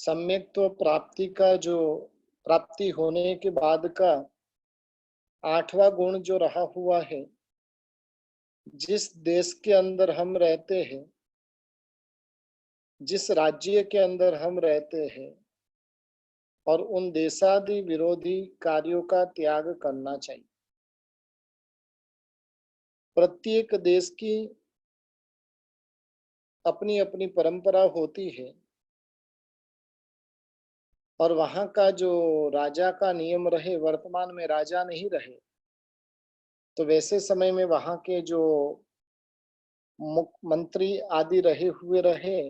सम्यक्त्व प्राप्ति का जो प्राप्ति होने के बाद का 8वां गुण जो रहा हुआ है, जिस देश के अंदर हम रहते हैं, जिस राज्य के अंदर हम रहते हैं और उन देशादि विरोधी कार्यों का त्याग करना चाहिए। प्रत्येक देश की अपनी अपनी परंपरा होती है और वहाँ का जो राजा का नियम रहे, वर्तमान में राजा नहीं रहे, तो वैसे समय में वहाँ के जो मुख्यमंत्री आदि रहे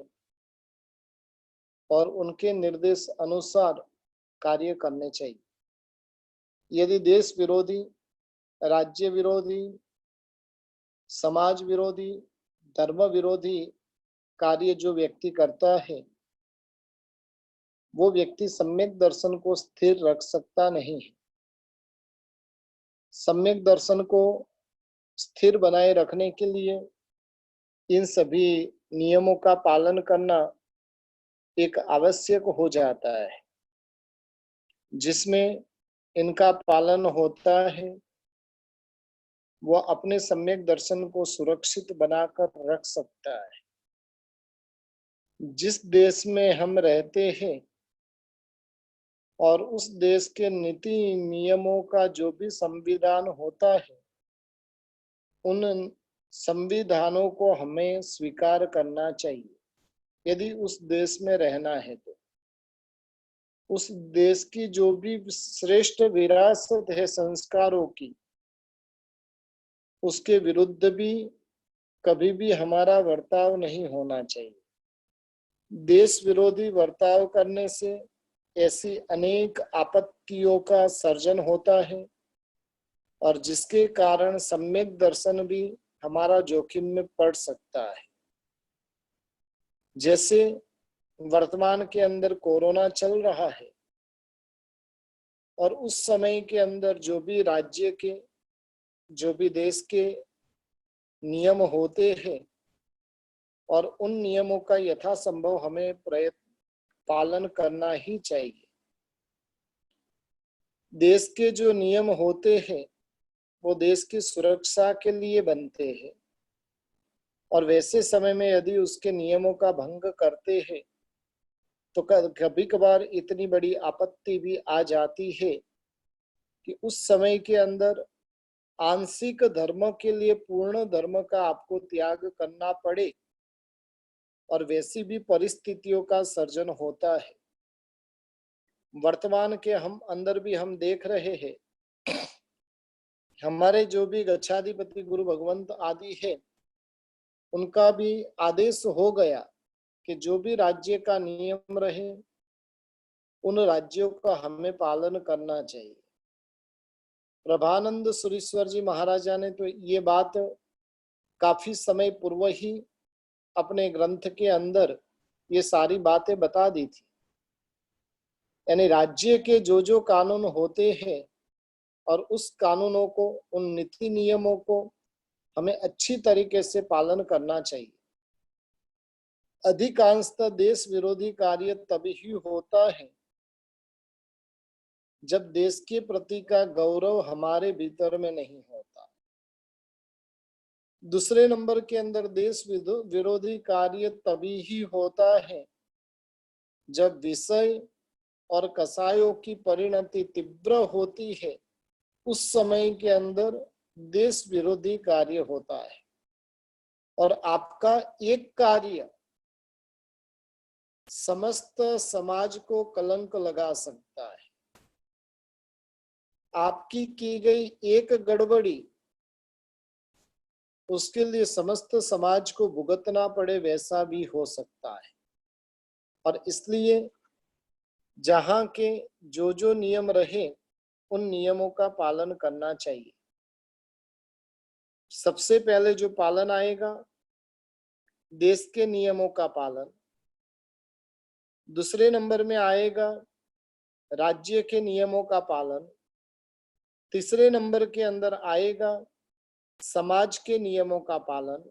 और उनके निर्देश अनुसार कार्य करने चाहिए। यदि देश विरोधी, राज्य विरोधी, समाज विरोधी, धर्म विरोधी कार्य जो व्यक्ति करता है, वो व्यक्ति सम्यक दर्शन को स्थिर रख सकता नहीं है। सम्यक दर्शन को स्थिर बनाए रखने के लिए इन सभी नियमों का पालन करना एक आवश्यक हो जाता है, जिसमें इनका पालन होता है वो अपने सम्यक दर्शन को सुरक्षित बनाकर रख सकता है। जिस देश में हम रहते हैं और उस देश के नीति नियमों का जो भी संविधान होता है, उन संविधानों को हमें स्वीकार करना चाहिए। यदि उस देश में रहना है तो उस देश की जो भी श्रेष्ठ विरासत है संस्कारों की, उसके विरुद्ध भी कभी भी हमारा बर्ताव नहीं होना चाहिए। देश विरोधी बर्ताव करने से ऐसी अनेक आपत्तियों का सर्जन होता है और जिसके कारण सम्यक दर्शन भी हमारा जोखिम में पड़ सकता है। जैसे वर्तमान के अंदर कोरोना चल रहा है और उस समय के अंदर जो भी राज्य के, जो भी देश के नियम होते हैं और उन नियमों का यथासंभव हमें पालन करना ही चाहिए। देश के जो नियम होते हैं वो देश की सुरक्षा के लिए बनते हैं और वैसे समय में यदि उसके नियमों का भंग करते हैं तो कभी कभार इतनी बड़ी आपत्ति भी आ जाती है कि उस समय के अंदर आंशिक धर्म के लिए पूर्ण धर्म का आपको त्याग करना पड़े और वैसी भी परिस्थितियों का सर्जन होता है। वर्तमान के हम अंदर भी हम देख रहे हैं, हमारे जो भी गच्छाधिपति गुरु भगवंत आदि है, उनका भी आदेश हो गया कि जो भी राज्य का नियम रहे उन राज्यों का हमें पालन करना चाहिए। प्रभानंद सुरीश्वर जी महाराजा ने तो ये बात काफी समय पूर्व ही अपने ग्रंथ के अंदर ये सारी बातें बता दी थी। यानी राज्य के जो कानून होते हैं और उस कानूनों को, उन नीति नियमों को हमें अच्छी तरीके से पालन करना चाहिए। अधिकांशतः देश विरोधी कार्य तभी ही होता है जब देश के प्रति का गौरव हमारे भीतर में नहीं होता। दूसरे नंबर के अंदर देश विरोधी कार्य तभी ही होता है जब विषय और कसायों की परिणति तीव्र होती है, उस समय के अंदर देश विरोधी कार्य होता है और आपका एक कार्य समस्त समाज को कलंक लगा सकता है। आपकी की गई एक गड़बड़ी उसके लिए समस्त समाज को भुगतना पड़े, वैसा भी हो सकता है। और इसलिए जहां के जो नियम रहे उन नियमों का पालन करना चाहिए। सबसे पहले जो पालन आएगा देश के नियमों का पालन, दूसरे नंबर में आएगा राज्य के नियमों का पालन, तीसरे नंबर के अंदर आएगा समाज के नियमों का पालन,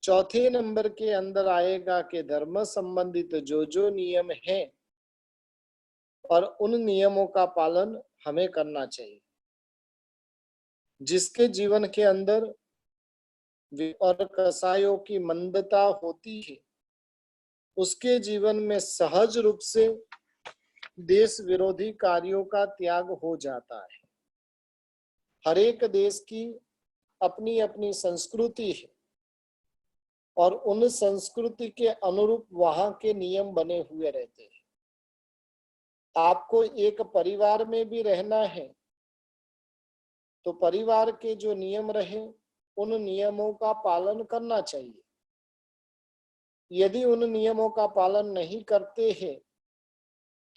चौथे नंबर के अंदर आएगा कि धर्म संबंधित जो नियम हैं और उन नियमों का पालन हमें करना चाहिए। जिसके जीवन के अंदर और कसायों की मंदता होती है, उसके जीवन में सहज रूप से देश विरोधी कार्यों का त्याग हो जाता है। हर एक देश की अपनी अपनी संस्कृति है और उन संस्कृति के अनुरूप वहां के नियम बने हुए रहते हैं। आपको एक परिवार में भी रहना है तो परिवार के जो नियम रहे उन नियमों का पालन करना चाहिए। यदि उन नियमों का पालन नहीं करते हैं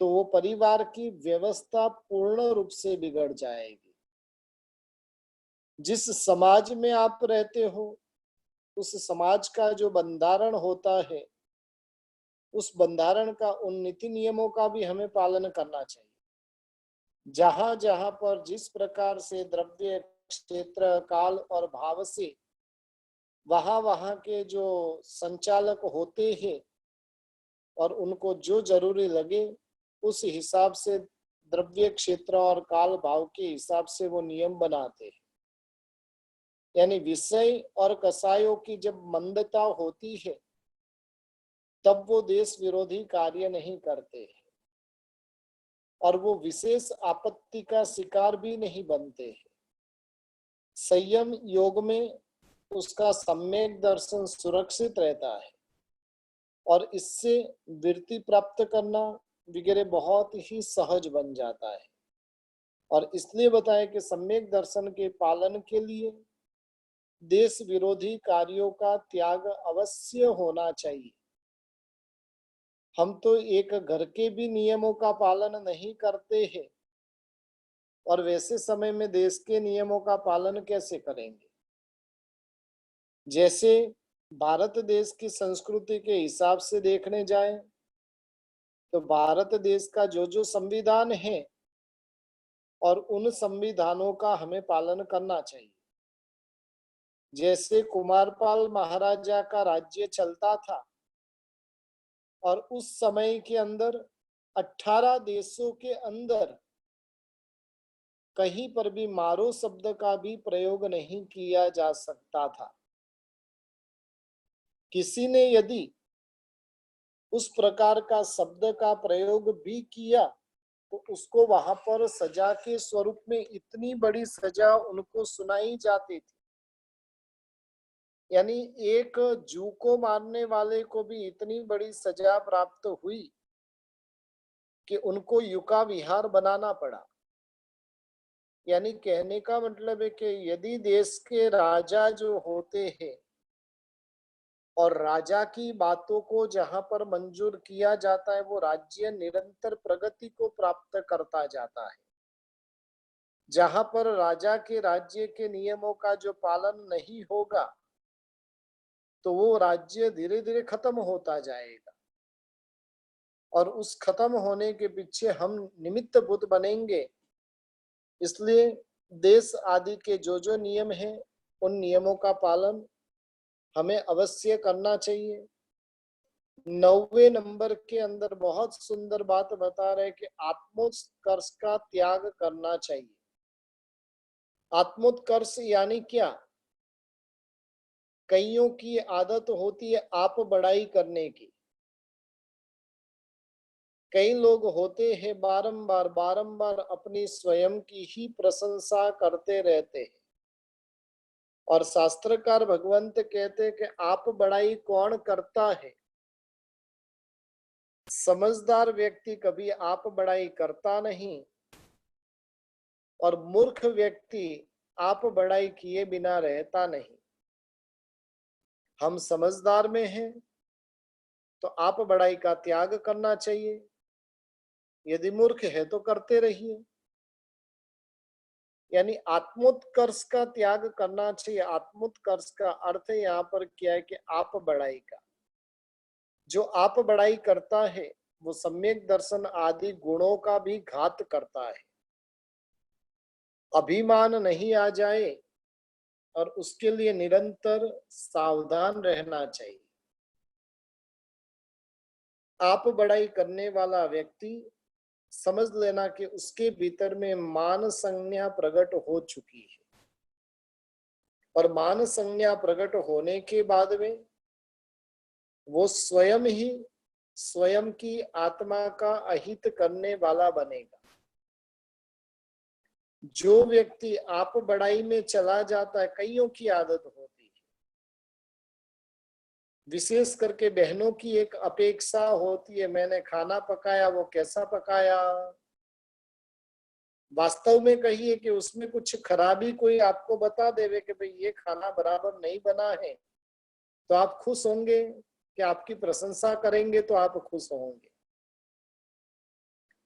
तो वो परिवार की व्यवस्था पूर्ण रूप से बिगड़ जाएगी। जिस समाज में आप रहते हो उस समाज का जो बंधारण होता है, उस बंधारण का उन नीति नियमों का भी हमें पालन करना चाहिए। जहां जहां पर जिस प्रकार से द्रव्य क्षेत्र काल और भाव से वहां वहां के जो संचालक होते हैं और उनको जो जरूरी लगे उस हिसाब से द्रव्य क्षेत्र और काल भाव के हिसाब से वो नियम बनाते हैं। यानी विषय और कसायों की जब मंदता होती है तब वो देश विरोधी कार्य नहीं करते हैं और वो विशेष आपत्ति का शिकार भी नहीं बनते हैं। संयम योग में उसका सम्यक दर्शन सुरक्षित रहता है और इससे वृत्ति प्राप्त करना वगैरह बहुत ही सहज बन जाता है। और इसलिए बताएं कि सम्यक दर्शन के पालन के लिए देश विरोधी कार्यों का त्याग अवश्य होना चाहिए। हम तो एक घर के भी नियमों का पालन नहीं करते हैं और वैसे समय में देश के नियमों का पालन कैसे करेंगे। जैसे भारत देश की संस्कृति के हिसाब से देखने जाएं तो भारत देश का जो संविधान है और उन संविधानों का हमें पालन करना चाहिए। जैसे कुमारपाल महाराजा का राज्य चलता था और उस समय के अंदर 18 देशों के अंदर कहीं पर भी मारो शब्द का भी प्रयोग नहीं किया जा सकता था। किसी ने यदि उस प्रकार का शब्द का प्रयोग भी किया तो उसको वहां पर सजा के स्वरूप में इतनी बड़ी सजा उनको सुनाई जाती थी। यानी एक जू को मारने वाले को भी इतनी बड़ी सजा प्राप्त हुई कि उनको युका विहार बनाना पड़ा। यानी कहने का मतलब है कि यदि देश के राजा जो होते हैं और राजा की बातों को जहां पर मंजूर किया जाता है वो राज्य निरंतर प्रगति को प्राप्त करता जाता है। जहां पर राजा के राज्य के नियमों का जो पालन नहीं होगा तो वो राज्य धीरे धीरे खत्म होता जाएगा और उस खत्म होने के पीछे हम निमित्त बुद्ध बनेंगे। इसलिए देश आदि के जो नियम हैं उन नियमों का पालन हमें अवश्य करना चाहिए। 9वें नंबर के अंदर बहुत सुंदर बात बता रहे कि आत्मोत्कर्ष का त्याग करना चाहिए। आत्मोत्कर्ष यानी क्या? कईयों की आदत होती है आप बढ़ाई करने की। कई लोग होते हैं बारंबार बारंबार अपनी स्वयं की ही प्रशंसा करते रहते हैं और शास्त्रकार भगवंत कहते हैं कि आप बढ़ाई कौन करता है? समझदार व्यक्ति कभी आप बढ़ाई करता नहीं और मूर्ख व्यक्ति आप बढ़ाई किए बिना रहता नहीं। हम समझदार में हैं तो आप बढ़ाई का त्याग करना चाहिए, यदि मूर्ख है तो करते रहिए। यानी आत्मोत्कर्ष का त्याग करना चाहिए। आत्मोत्कर्ष का अर्थ यहाँ पर क्या है कि आप बढ़ाई का, जो आप बढ़ाई करता है वो सम्यक दर्शन आदि गुणों का भी घात करता है। अभिमान नहीं आ जाए और उसके लिए निरंतर सावधान रहना चाहिए। आप बढ़ाई करने वाला व्यक्ति समझ लेना कि उसके भीतर में मान संज्ञा प्रकट हो चुकी है, और मान संज्ञा प्रकट होने के बाद में वो स्वयं ही स्वयं की आत्मा का अहित करने वाला बनेगा। जो व्यक्ति आप बड़ाई में चला जाता है, कईयों की आदत होती है, विशेष करके बहनों की एक अपेक्षा होती है, मैंने खाना पकाया, वो कैसा पकाया। वास्तव में कहिए कि उसमें कुछ खराबी कोई आपको बता देवे कि भाई ये खाना बराबर नहीं बना है, तो आप खुश होंगे कि आपकी प्रशंसा करेंगे तो आप खुश होंगे।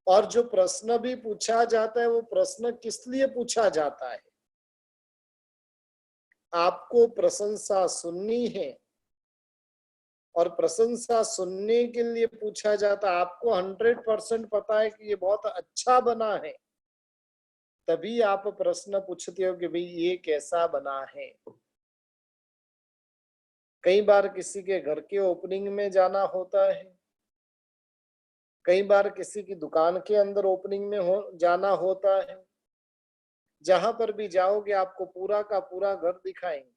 और जो प्रश्न भी पूछा जाता है, वो प्रश्न किस लिए पूछा जाता है? आपको प्रशंसा सुननी है, और प्रशंसा सुनने के लिए पूछा जाता है। आपको 100% पता है कि ये बहुत अच्छा बना है, तभी आप प्रश्न पूछते हो कि भाई ये कैसा बना है। कई बार किसी के घर के ओपनिंग में जाना होता है, कई बार किसी की दुकान के अंदर ओपनिंग में जाना होता है। जहां पर भी जाओगे आपको पूरा का पूरा घर दिखाएंगे,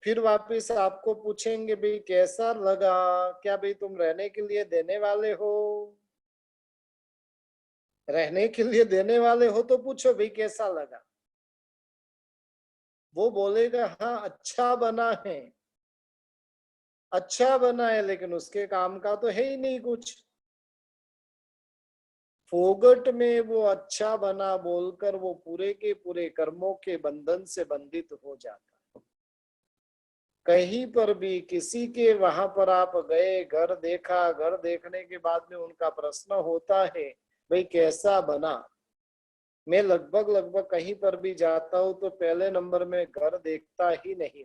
फिर वापस आपको पूछेंगे भाई कैसा लगा, क्या भाई तुम रहने के लिए देने वाले हो? रहने के लिए देने वाले हो तो पूछो भाई कैसा लगा। वो बोलेगा हाँ अच्छा बना है, अच्छा बना है, लेकिन उसके काम का तो है ही नहीं कुछ। फोगट में वो अच्छा बना बोलकर वो पूरे के पूरे कर्मों के बंधन से बंधित हो जाता। कहीं पर भी किसी के वहां पर आप गए, घर देखा, घर देखने के बाद में उनका प्रश्न होता है भाई कैसा बना। मैं लगभग लगभग कहीं पर भी जाता हूं तो पहले नंबर में घर देखता ही नहीं।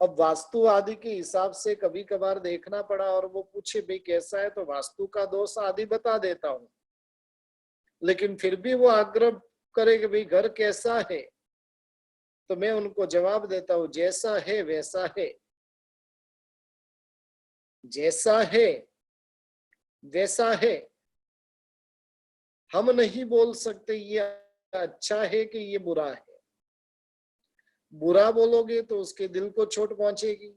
अब वास्तु आदि के हिसाब से कभी कभार देखना पड़ा और वो पूछे भाई कैसा है, तो वास्तु का दोष आदि बता देता हूँ। लेकिन फिर भी वो आग्रह करे कि भाई घर कैसा है, तो मैं उनको जवाब देता हूँ जैसा है वैसा है, जैसा है वैसा है। हम नहीं बोल सकते ये अच्छा है कि ये बुरा है। बुरा बोलोगे तो उसके दिल को चोट पहुंचेगी,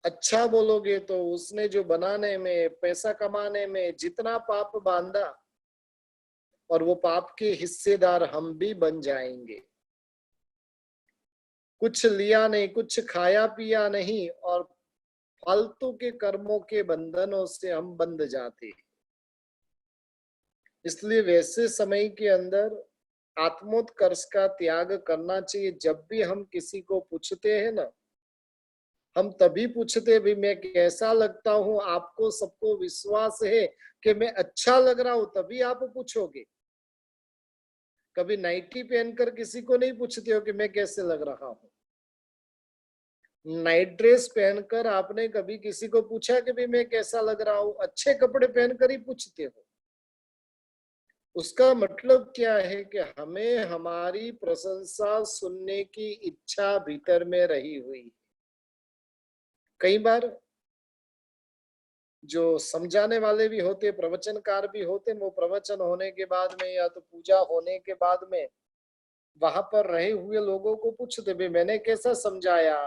अच्छा बोलोगे तो उसने जो बनाने में, पैसा कमाने में जितना पाप बांधा, और वो पाप के हिस्सेदार हम भी बन जाएंगे। कुछ लिया नहीं, कुछ खाया पिया नहीं, और फालतू के कर्मों के बंधनों से हम बंध जाते हैं। इसलिए वैसे समय के अंदर आत्मोत्कर्ष का त्याग करना चाहिए। जब भी हम किसी को पूछते हैं ना, हम तभी पूछते भी मैं कैसा लगता हूं। आपको सबको विश्वास है कि मैं अच्छा लग रहा हूं, तभी आप पूछोगे। कभी नाइटी पहनकर किसी को नहीं पूछते हो कि मैं कैसे लग रहा हूं। नाइट ड्रेस पहनकर आपने कभी किसी को पूछा कि भाई मैं कैसा लग रहा हूं? अच्छे कपड़े पहनकर ही पूछते हो। उसका मतलब क्या है कि हमें हमारी प्रशंसा सुनने की इच्छा भीतर में रही हुई। कई बार जो समझाने वाले भी होते, प्रवचनकार भी होते, वो प्रवचन होने के बाद में या तो पूजा होने के बाद में वहां पर रहे हुए लोगों को पूछते भाई मैंने कैसा समझाया?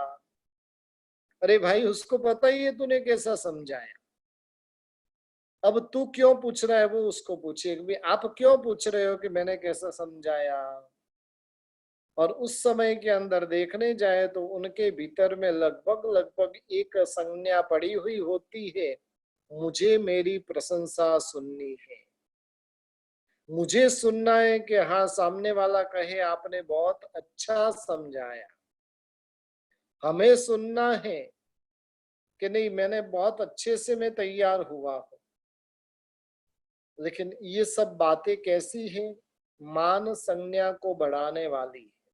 अरे भाई उसको पता ही है तूने कैसा समझाया, अब तू क्यों पूछ रहा है? वो उसको पूछे कि आप क्यों पूछ रहे हो कि मैंने कैसा समझाया। और उस समय के अंदर देखने जाए तो उनके भीतर में लगभग लगभग एक संज्ञा पड़ी हुई होती है, मुझे मेरी प्रशंसा सुननी है। मुझे सुनना है कि हाँ सामने वाला कहे आपने बहुत अच्छा समझाया। हमें सुनना है कि नहीं मैंने बहुत अच्छे से मैं तैयार हुआ हूं। लेकिन ये सब बातें कैसी हैं? मान संज्ञा को बढ़ाने वाली है।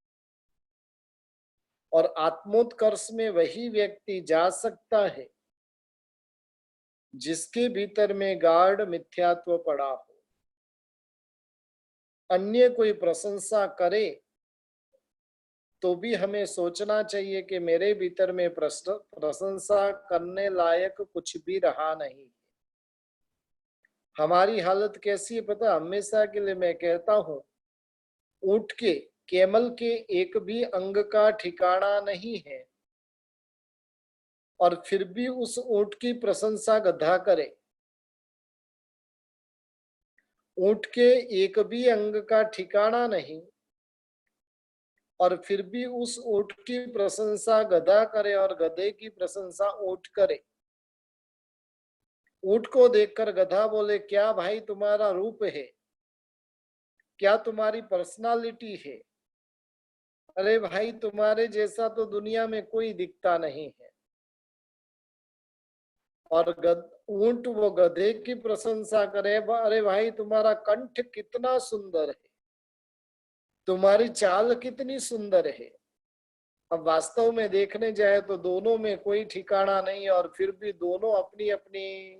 और आत्मोत्कर्ष में वही व्यक्ति जा सकता है जिसके भीतर में गाढ़ मिथ्यात्व पड़ा हो। अन्य कोई प्रशंसा करे तो भी हमें सोचना चाहिए कि मेरे भीतर में प्रशंसा करने लायक कुछ भी रहा नहीं। हमारी हालत कैसी है पता, हमेशा के लिए मैं कहता हूँ, ऊंट के, कैमल के एक भी अंग का ठिकाना नहीं है, और फिर भी उस ऊंट की प्रशंसा गधा करे। ऊंट के एक भी अंग का ठिकाना नहीं, और फिर भी उस ऊंट की प्रशंसा गधा करे और गधे की प्रशंसा ऊंट करे। ऊंट को देखकर गधा बोले, क्या भाई तुम्हारा रूप है, क्या तुम्हारी पर्सनालिटी है, अरे भाई तुम्हारे जैसा तो दुनिया में कोई दिखता नहीं है। और ऊंट वो गधे की प्रशंसा करे, अरे भाई तुम्हारा कंठ कितना सुंदर है, तुम्हारी चाल कितनी सुंदर है। अब वास्तव में देखने जाए तो दोनों में कोई ठिकाना नहीं, और फिर भी दोनों अपनी अपनी,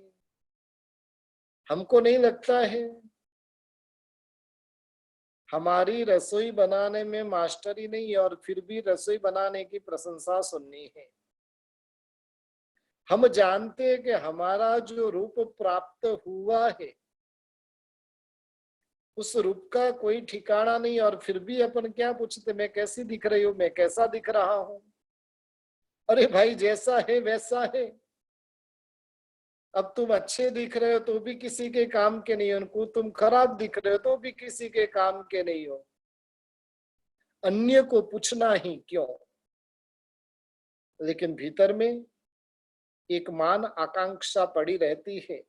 हमको नहीं लगता है हमारी रसोई बनाने में मास्टरी नहीं है, और फिर भी रसोई बनाने की प्रशंसा सुननी है। हम जानते हैं कि हमारा जो रूप प्राप्त हुआ है उस रूप का कोई ठिकाना नहीं, और फिर भी अपन क्या पूछते, मैं कैसी दिख रही हूँ, मैं कैसा दिख रहा हूं। अरे भाई जैसा है वैसा है। अब तुम अच्छे दिख रहे हो तो भी किसी के काम के नहीं हो, उनको तुम खराब दिख रहे हो तो भी किसी के काम के नहीं हो, अन्य को पूछना ही क्यों। लेकिन भीतर में एक मान आकांक्षा पड़ी रहती है,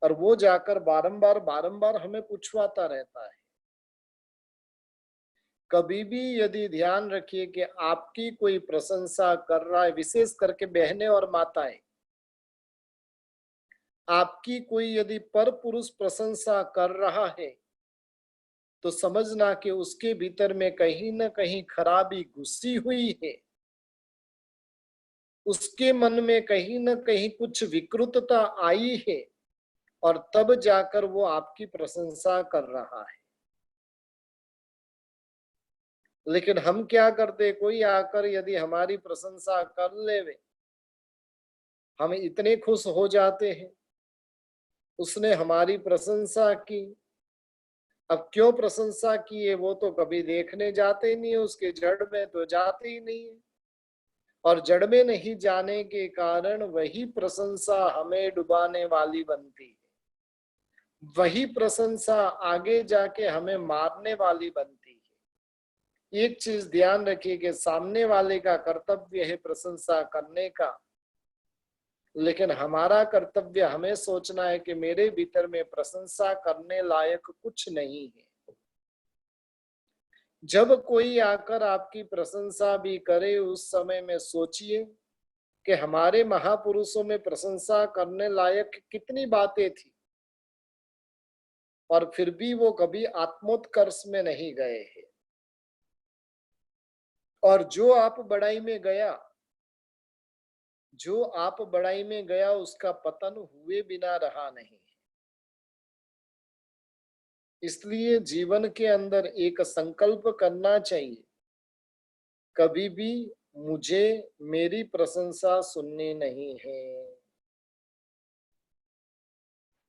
और वो जाकर बारंबार बारंबार हमें पूछवाता रहता है। कभी भी यदि ध्यान रखिए कि आपकी कोई प्रशंसा कर रहा है, विशेष करके बहनें और माताएं, आपकी कोई यदि पर पुरुष प्रशंसा कर रहा है तो समझना कि उसके भीतर में कहीं ना कहीं खराबी घुसी हुई है, उसके मन में कहीं ना कहीं कुछ विकृतता आई है, और तब जाकर वो आपकी प्रशंसा कर रहा है। लेकिन हम क्या करते, कोई आकर यदि हमारी प्रशंसा कर ले, हम इतने खुश हो जाते हैं, उसने हमारी प्रशंसा की। अब क्यों प्रशंसा की है वो तो कभी देखने जाते ही नहीं है, उसके जड़ में तो जाते ही नहीं है, और जड़ में नहीं जाने के कारण वही प्रशंसा हमें डुबाने वाली बनती है, वही प्रशंसा आगे जाके हमें मारने वाली बनती है। एक चीज ध्यान रखिए कि सामने वाले का कर्तव्य है प्रशंसा करने का, लेकिन हमारा कर्तव्य हमें सोचना है कि मेरे भीतर में प्रशंसा करने लायक कुछ नहीं है। जब कोई आकर आपकी प्रशंसा भी करे उस समय में सोचिए कि हमारे महापुरुषों में प्रशंसा करने लायक कितनी बातें थी, और फिर भी वो कभी आत्मोत्कर्ष में नहीं गए हैं। और जो आप बड़ाई में गया, जो आप बड़ाई में गया उसका पतन हुए बिना रहा नहीं। इसलिए जीवन के अंदर एक संकल्प करना चाहिए, कभी भी मुझे मेरी प्रशंसा सुननी नहीं है।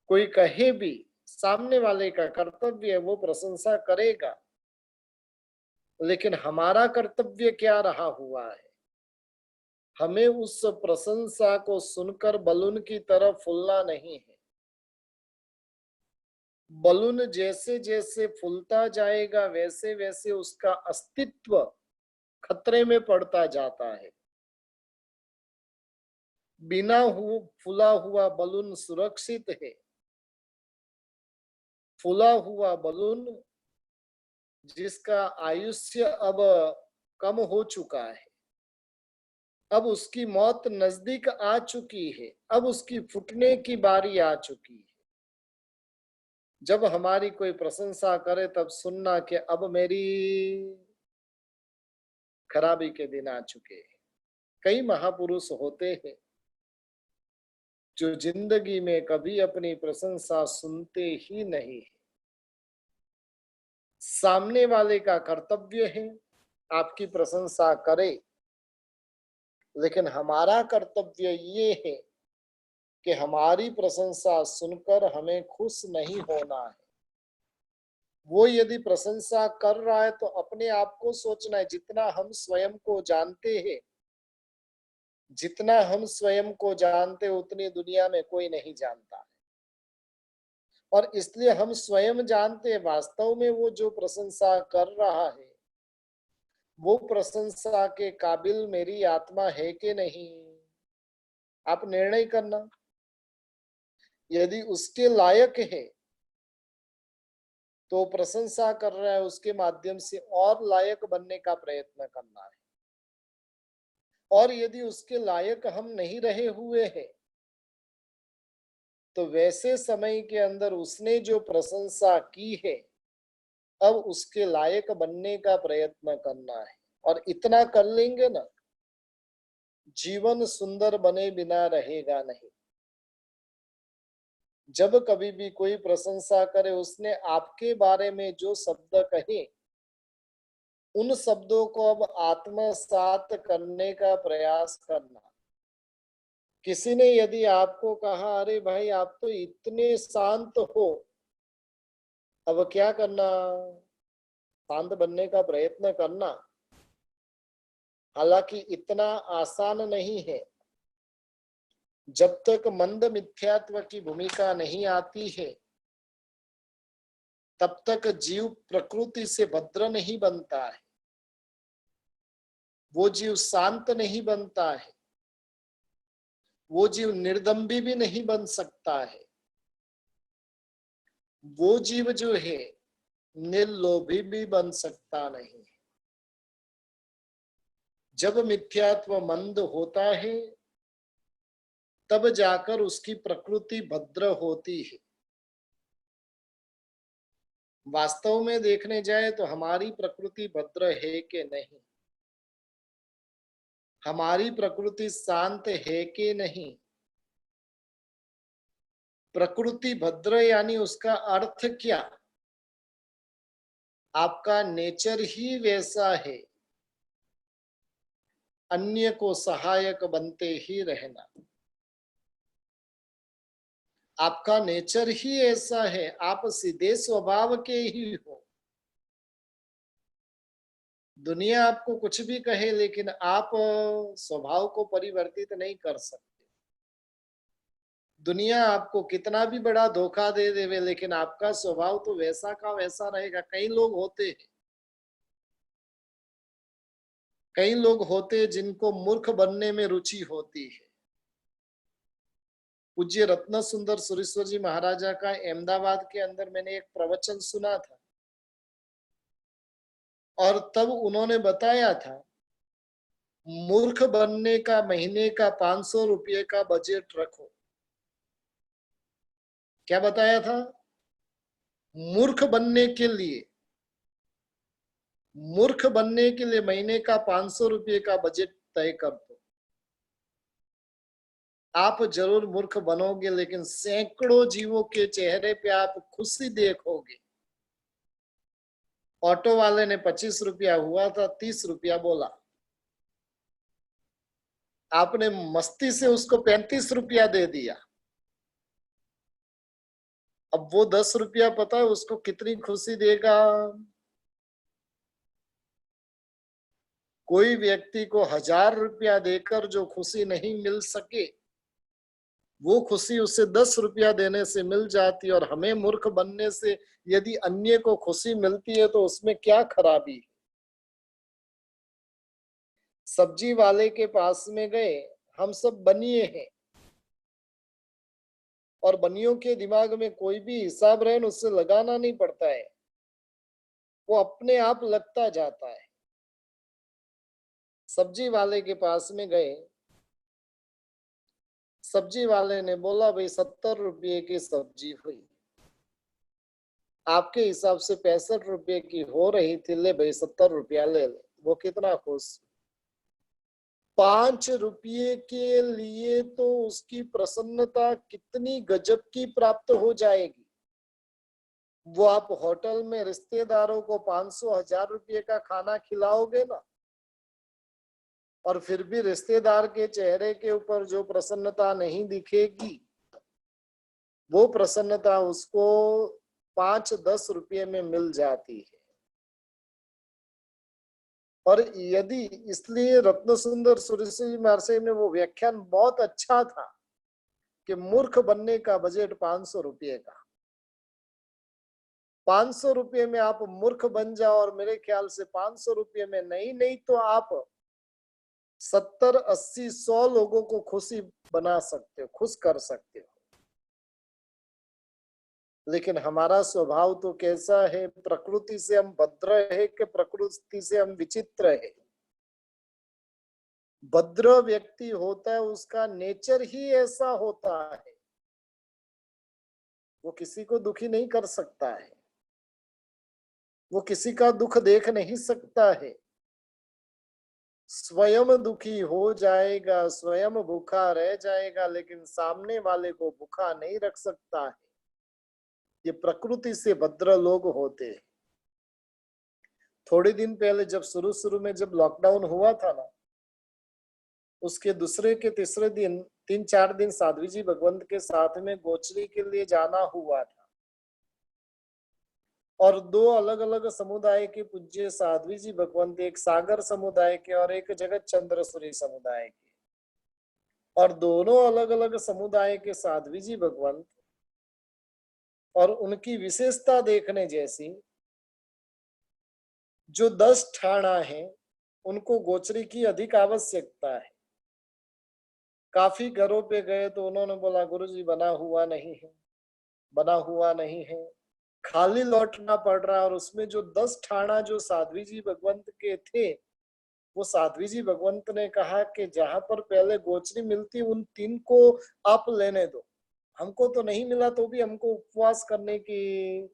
कोई कहे भी, सामने वाले का कर्तव्य है वो प्रशंसा करेगा, लेकिन हमारा कर्तव्य क्या रहा हुआ है, हमें उस प्रशंसा को सुनकर बलून की तरह फूलना नहीं है। बलून जैसे जैसे फूलता जाएगा वैसे वैसे उसका अस्तित्व खतरे में पड़ता जाता है। बिना फूला हुआ बलून सुरक्षित है, फूला हुआ बलून जिसका आयुष्य अब कम हो चुका है, अब उसकी मौत नजदीक आ चुकी है, अब उसकी फूटने की बारी आ चुकी है। जब हमारी कोई प्रशंसा करे तब सुनना कि अब मेरी खराबी के दिन आ चुके हैं। कई महापुरुष होते हैं जो जिंदगी में कभी अपनी प्रशंसा सुनते ही नहीं। सामने वाले का कर्तव्य है आपकी प्रशंसा करे, लेकिन हमारा कर्तव्य ये है कि हमारी प्रशंसा सुनकर हमें खुश नहीं होना है। वो यदि प्रशंसा कर रहा है तो अपने आप को सोचना है, जितना हम स्वयं को जानते हैं, जितना हम स्वयं को जानते उतनी दुनिया में कोई नहीं जानता है। और इसलिए हम स्वयं जानते हैं वास्तव में वो जो प्रशंसा कर रहा है वो प्रशंसा के काबिल मेरी आत्मा है कि नहीं। आप निर्णय करना, यदि उसके लायक है तो प्रशंसा कर रहा है, उसके माध्यम से और लायक बनने का प्रयत्न करना है। और यदि उसके लायक हम नहीं रहे हुए हैं तो वैसे समय के अंदर उसने जो प्रशंसा की है अब उसके लायक बनने का प्रयत्न करना है। और इतना कर लेंगे ना, जीवन सुंदर बने बिना रहेगा नहीं। जब कभी भी कोई प्रशंसा करे, उसने आपके बारे में जो शब्द कहे उन शब्दों को अब आत्मसात करने का प्रयास करना। किसी ने यदि आपको कहा अरे भाई आप तो इतने शांत हो, अब क्या करना, शांत बनने का प्रयत्न करना। हालांकि इतना आसान नहीं है। जब तक मंद मिथ्यात्व की भूमिका नहीं आती है तब तक जीव प्रकृति से भद्र नहीं बनता है, वो जीव शांत नहीं बनता है, वो जीव निर्दम्भी भी नहीं बन सकता है, वो जीव जो है निर्लोभी भी बन सकता नहीं। जब मिथ्यात्व मंद होता है तब जाकर उसकी प्रकृति भद्र होती है। वास्तव में देखने जाए तो हमारी प्रकृति भद्र है कि नहीं, हमारी प्रकृति शांत है कि नहीं। प्रकृति भद्र यानी उसका अर्थ क्या, आपका नेचर ही वैसा है, अन्य को सहायक बनते ही रहना। आपका नेचर ही ऐसा है, आप सीधे स्वभाव के ही हो। दुनिया आपको कुछ भी कहे लेकिन आप स्वभाव को परिवर्तित नहीं कर सकते। दुनिया आपको कितना भी बड़ा धोखा दे देवे लेकिन आपका स्वभाव तो वैसा का वैसा रहेगा। कई लोग होते जिनको मूर्ख बनने में रुचि होती है। पूज्य रत्न सुंदर सुरेश्वर जी महाराजा का अहमदाबाद के अंदर मैंने एक प्रवचन सुना था और तब उन्होंने बताया था मूर्ख बनने का महीने का 500 रुपये का बजट रखो। क्या बताया था, मूर्ख बनने के लिए, मूर्ख बनने के लिए महीने का 500 रुपये का बजट तय कर दो। आप जरूर मूर्ख बनोगे लेकिन सैकड़ों जीवों के चेहरे पे आप खुशी देखोगे। ऑटो वाले ने 25 रुपया हुआ था, 30 रुपया बोला, आपने मस्ती से उसको 35 रुपया दे दिया। अब वो 10 रुपया पता है उसको कितनी खुशी देगा। कोई व्यक्ति को 1000 रुपया देकर जो खुशी नहीं मिल सके वो खुशी उसे 10 रुपया देने से मिल जाती। और हमें मूर्ख बनने से यदि अन्य को खुशी मिलती है तो उसमें क्या खराबी है। सब्जी वाले के पास में गए, हम सब बनिए हैं और बनियों के दिमाग में कोई भी हिसाब रहे उससे लगाना नहीं पड़ता है, वो अपने आप लगता जाता है। सब्जी वाले के पास में गए, सब्जी वाले ने बोला भाई 70 रुपये की सब्जी हुई, आपके हिसाब से 65 रुपये की हो रही थी, ले भाई 70 रुपया ले ले। वो कितना खुश। 5 रुपये के लिए तो उसकी प्रसन्नता कितनी गजब की प्राप्त हो जाएगी। वो आप होटल में रिश्तेदारों को 500-1000 रुपये का खाना खिलाओगे ना, और फिर भी रिश्तेदार के चेहरे के ऊपर जो प्रसन्नता नहीं दिखेगी, वो प्रसन्नता उसको 5-10 रुपये में मिल जाती है। और यदि इसलिए रत्न सुंदर सुरेश्वर महाशय में वो व्याख्यान बहुत अच्छा था कि मूर्ख बनने का बजट 500 रुपये का, 500 रुपये में आप मूर्ख बन जाओ, और मेरे ख्याल से 500 रुपये में नहीं तो आप 70, 80, 100 लोगों को खुशी बना सकते हो, खुश कर सकते हो। लेकिन हमारा स्वभाव तो कैसा है, प्रकृति से हम भद्र है कि प्रकृति से हम विचित्र है। भद्र व्यक्ति होता है, उसका नेचर ही ऐसा होता है, वो किसी को दुखी नहीं कर सकता है, वो किसी का दुख देख नहीं सकता है, स्वयं दुखी हो जाएगा, स्वयं भूखा रह जाएगा, लेकिन सामने वाले को भूखा नहीं रख सकता है। ये प्रकृति से भद्र लोग होते हैं। थोड़े दिन पहले जब शुरू में जब लॉकडाउन हुआ था ना, उसके दूसरे के तीसरे दिन 3-4 दिन साध्वी जी भगवंत के साथ में गोचरी के लिए जाना हुआ था, और 2 अलग अलग समुदाय के पूज्य साध्वी जी भगवंत, एक सागर समुदाय के और एक जगत चंद्रसूरी समुदाय के, और दोनों अलग अलग समुदाय के साध्वी जी भगवंत, और उनकी विशेषता देखने जैसी, जो 10 ठाणा है उनको गोचरी की अधिक आवश्यकता है। काफी घरों पे गए तो उन्होंने बोला गुरुजी बना हुआ नहीं है, बना हुआ नहीं है, खाली लौटना पड़ रहा है। और उसमें जो 10 ठाणा जो साध्वी जी भगवंत के थे, वो साध्वी जी भगवंत ने कहा कि जहां पर पहले गोचरी मिलती उन 3 को आप लेने दो, हमको तो नहीं मिला, तो भी हमको उपवास करने की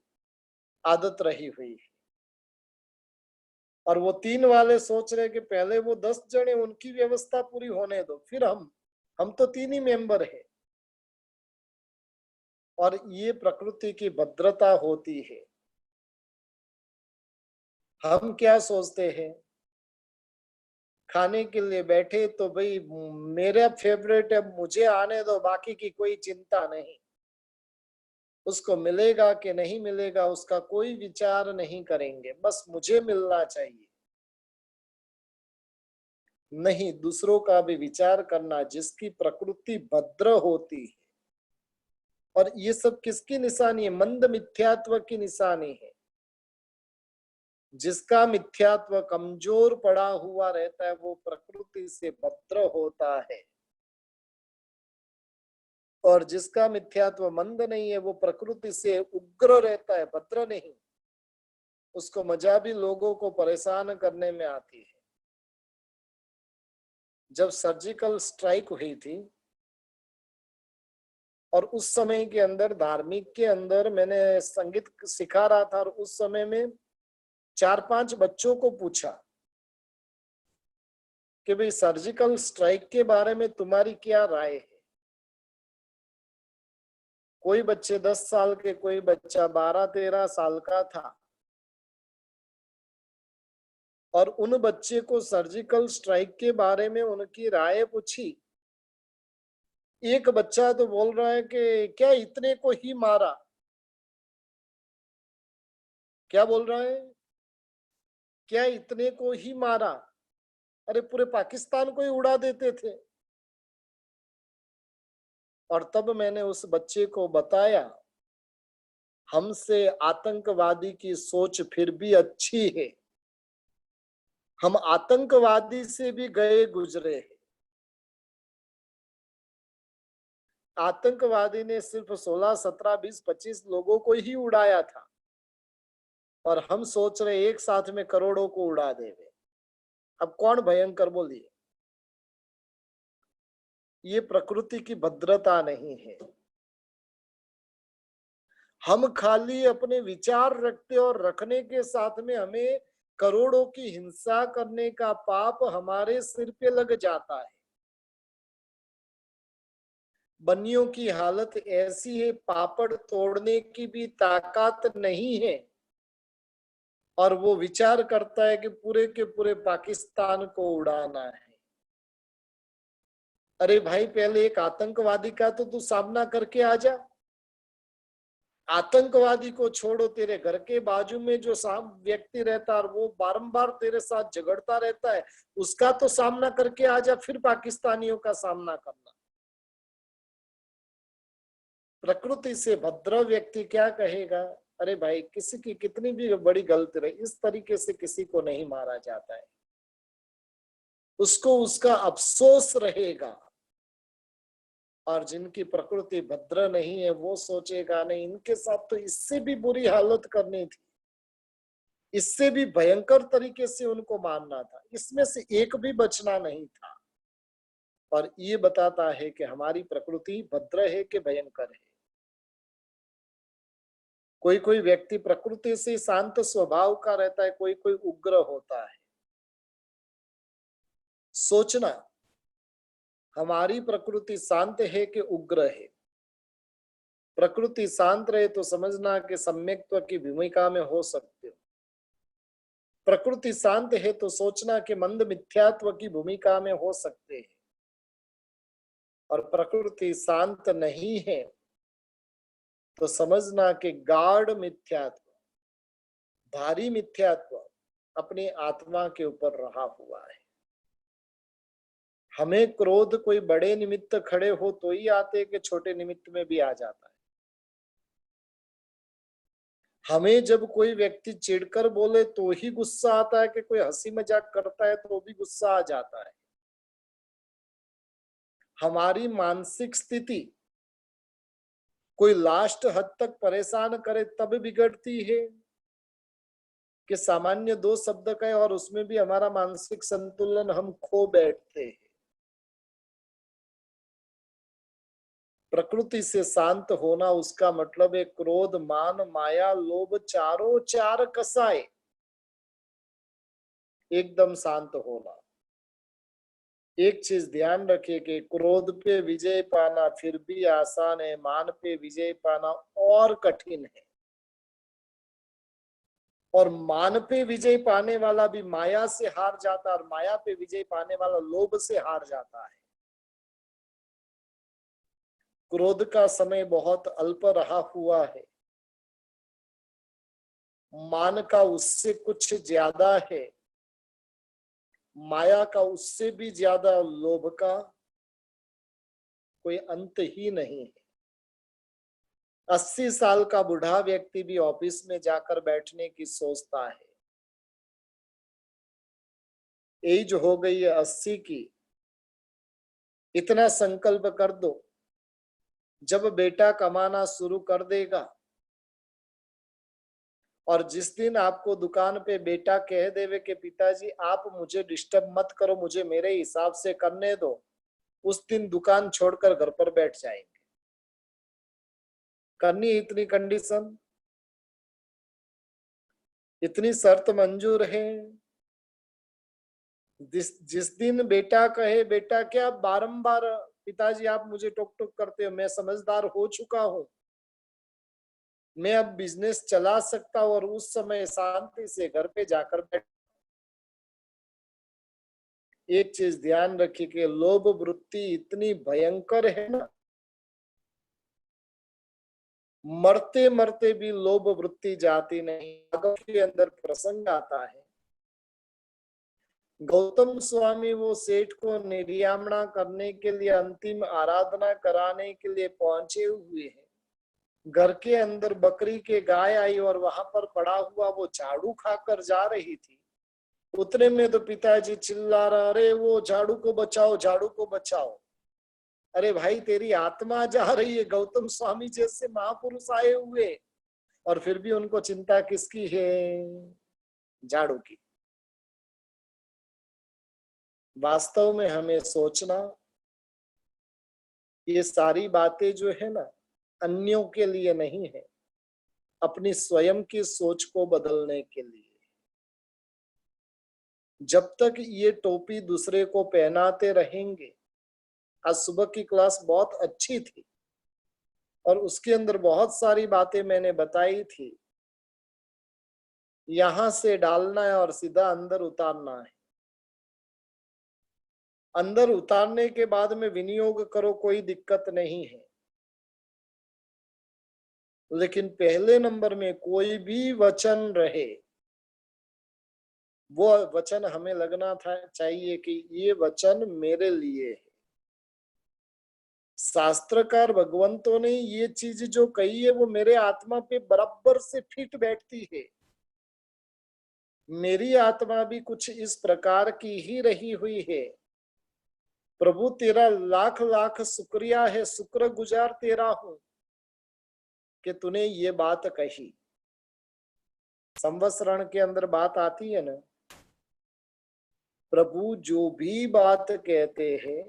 आदत रही हुई है। और वो 3 वाले सोच रहे कि पहले वो 10 जने उनकी व्यवस्था पूरी होने दो, फिर हम तो 3 ही मेंबर है। और ये प्रकृति की भद्रता होती है। हम क्या सोचते हैं, खाने के लिए बैठे तो भाई मेरा फेवरेट है, मुझे आने दो, बाकी की कोई चिंता नहीं, उसको मिलेगा कि नहीं मिलेगा उसका कोई विचार नहीं करेंगे, बस मुझे मिलना चाहिए। नहीं, दूसरों का भी विचार करना, जिसकी प्रकृति भद्र होती है। और ये सब किसकी निशानी है? मंद मिथ्यात्व की निशानी है। जिसका मिथ्यात्व कमजोर पड़ा हुआ रहता है वो प्रकृति से भद्र होता है, और जिसका मिथ्यात्व मंद नहीं है वो प्रकृति से उग्र रहता है, भद्र नहीं। उसको मजा भी लोगों को परेशान करने में आती है। जब सर्जिकल स्ट्राइक हुई थी, और उस समय के अंदर धार्मिक के अंदर मैंने संगीत सिखा रहा था, और उस समय में 4-5 बच्चों को पूछा कि भाई सर्जिकल स्ट्राइक के बारे में तुम्हारी क्या राय है। कोई बच्चे 10 साल के, कोई बच्चा 12-13 साल का था, और उन बच्चे को सर्जिकल स्ट्राइक के बारे में उनकी राय पूछी। एक बच्चा तो बोल रहा है कि क्या इतने को ही मारा? क्या बोल रहा है? क्या इतने को ही मारा? अरे पूरे पाकिस्तान को ही उड़ा देते थे। और तब मैंने उस बच्चे को बताया, हमसे आतंकवादी की सोच फिर भी अच्छी है, हम आतंकवादी से भी गए गुजरे हैं। आतंकवादी ने सिर्फ 16, 17, 20, 25 लोगों को ही उड़ाया था, और हम सोच रहे एक साथ में करोड़ों को उड़ा देंगे। अब कौन भयंकर बोलिए? ये प्रकृति की भद्रता नहीं है। हम खाली अपने विचार रखते, और रखने के साथ में हमें करोड़ों की हिंसा करने का पाप हमारे सिर पे लग जाता है। बनियों की हालत ऐसी है, पापड़ तोड़ने की भी ताकत नहीं है, और वो विचार करता है कि पूरे के पूरे पाकिस्तान को उड़ाना है। अरे भाई, पहले एक आतंकवादी का तो तू सामना करके आ जा। आतंकवादी को छोड़ो, तेरे घर के बाजू में जो व्यक्ति रहता है और वो बारंबार तेरे साथ झगड़ता रहता है, उसका तो सामना करके आ जा, फिर पाकिस्तानियों का सामना करना। प्रकृति से भद्र व्यक्ति क्या कहेगा? अरे भाई, किसी की कितनी भी बड़ी गलती रहे, इस तरीके से किसी को नहीं मारा जाता है, उसको उसका अफसोस रहेगा। और जिनकी प्रकृति भद्र नहीं है, वो सोचेगा नहीं, इनके साथ तो इससे भी बुरी हालत करनी थी, इससे भी भयंकर तरीके से उनको मारना था, इसमें से एक भी बचना नहीं था। और ये बताता है कि हमारी प्रकृति भद्र है कि भयंकर है। कोई कोई व्यक्ति प्रकृति से शांत स्वभाव का रहता है, कोई कोई उग्र होता है। सोचना, हमारी प्रकृति शांत है कि उग्र है? प्रकृति शांत रहे तो समझना कि सम्यक्त्व की भूमिका में हो सकते हो। प्रकृति शांत है तो सोचना कि मंद मिथ्यात्व की भूमिका में हो सकते हैं। और प्रकृति शांत नहीं है तो समझना कि गाढ़ मिथ्यात्व, भारी मिथ्यात्व अपनी आत्मा के ऊपर रहा हुआ है। हमें क्रोध कोई बड़े निमित्त खड़े हो तो ही आते कि छोटे निमित्त में भी आ जाता है। हमें जब कोई व्यक्ति चिढ़कर बोले तो ही गुस्सा आता है कि कोई हंसी मजाक करता है तो भी गुस्सा आ जाता है। हमारी मानसिक स्थिति कोई लास्ट हद तक परेशान करे तब बिगड़ती है कि सामान्य दो शब्द का है और उसमें भी हमारा मानसिक संतुलन हम खो बैठते हैं। प्रकृति से शांत होना, उसका मतलब है क्रोध, मान, माया, लोभ, चारों चार कसाए एकदम शांत होना। एक चीज ध्यान रखिए कि क्रोध पे विजय पाना फिर भी आसान है, मान पे विजय पाना और कठिन है। और मान पे विजय पाने वाला भी माया से हार जाता है, और माया पे विजय पाने वाला लोभ से हार जाता है। क्रोध का समय बहुत अल्प रहा हुआ है, मान का उससे कुछ ज्यादा है, माया का उससे भी ज्यादा, लोभ का कोई अंत ही नहीं है। 80 साल का बूढ़ा व्यक्ति भी ऑफिस में जाकर बैठने की सोचता है। एज हो गई है 80 की, इतना संकल्प कर दो, जब बेटा कमाना शुरू कर देगा और जिस दिन आपको दुकान पे बेटा कह देवे कि पिताजी आप मुझे डिस्टर्ब मत करो, मुझे मेरे हिसाब से करने दो, उस दिन दुकान छोड़कर घर पर बैठ जाएंगे। करनी इतनी कंडीशन, इतनी शर्त मंजूर है। जिस दिन बेटा कहे बेटा क्या बारंबार पिताजी आप मुझे टोक टोक करते हो, मैं समझदार हो चुका हूं, मैं अब बिजनेस चला सकता हूं, और उस समय शांति से घर पे जाकर बैठ। एक चीज ध्यान रखिए कि लोभ वृत्ति इतनी भयंकर है ना, मरते मरते भी लोभ वृत्ति जाती नहीं। भागवत के अंदर प्रसंग आता है, गौतम स्वामी वो सेठ को निर्यामणा करने के लिए, अंतिम आराधना कराने के लिए पहुंचे हुए हैं। घर के अंदर बकरी के गाय आई और वहां पर पड़ा हुआ वो झाड़ू खाकर जा रही थी। उतने में तो पिताजी चिल्ला रहा, अरे वो झाड़ू को बचाओ, झाड़ू को बचाओ। अरे भाई, तेरी आत्मा जा रही है, गौतम स्वामी जैसे महापुरुष आए हुए, और फिर भी उनको चिंता किसकी है? झाड़ू की। वास्तव में हमें सोचना, ये सारी बातें जो है ना, अन्यों के लिए नहीं है, अपनी स्वयं की सोच को बदलने के लिए। जब तक ये टोपी दूसरे को पहनाते रहेंगे, आज सुबह की क्लास बहुत अच्छी थी और उसके अंदर बहुत सारी बातें मैंने बताई थी। यहां से डालना है और सीधा अंदर उतारना है। अंदर उतारने के बाद में विनियोग करो, कोई दिक्कत नहीं है, लेकिन पहले नंबर में कोई भी वचन रहे, वो वचन हमें लगना था चाहिए कि ये वचन मेरे लिए है। शास्त्रकार भगवंतों ने ये चीज जो कही है वो मेरे आत्मा पे बराबर से फिट बैठती है। मेरी आत्मा भी कुछ इस प्रकार की ही रही हुई है। प्रभु तेरा लाख लाख शुक्रिया है, शुक्र गुजार तेरा हूं कि तूने ये बात कही। संवत्सरण के अंदर बात आती है ना, प्रभु जो भी बात कहते हैं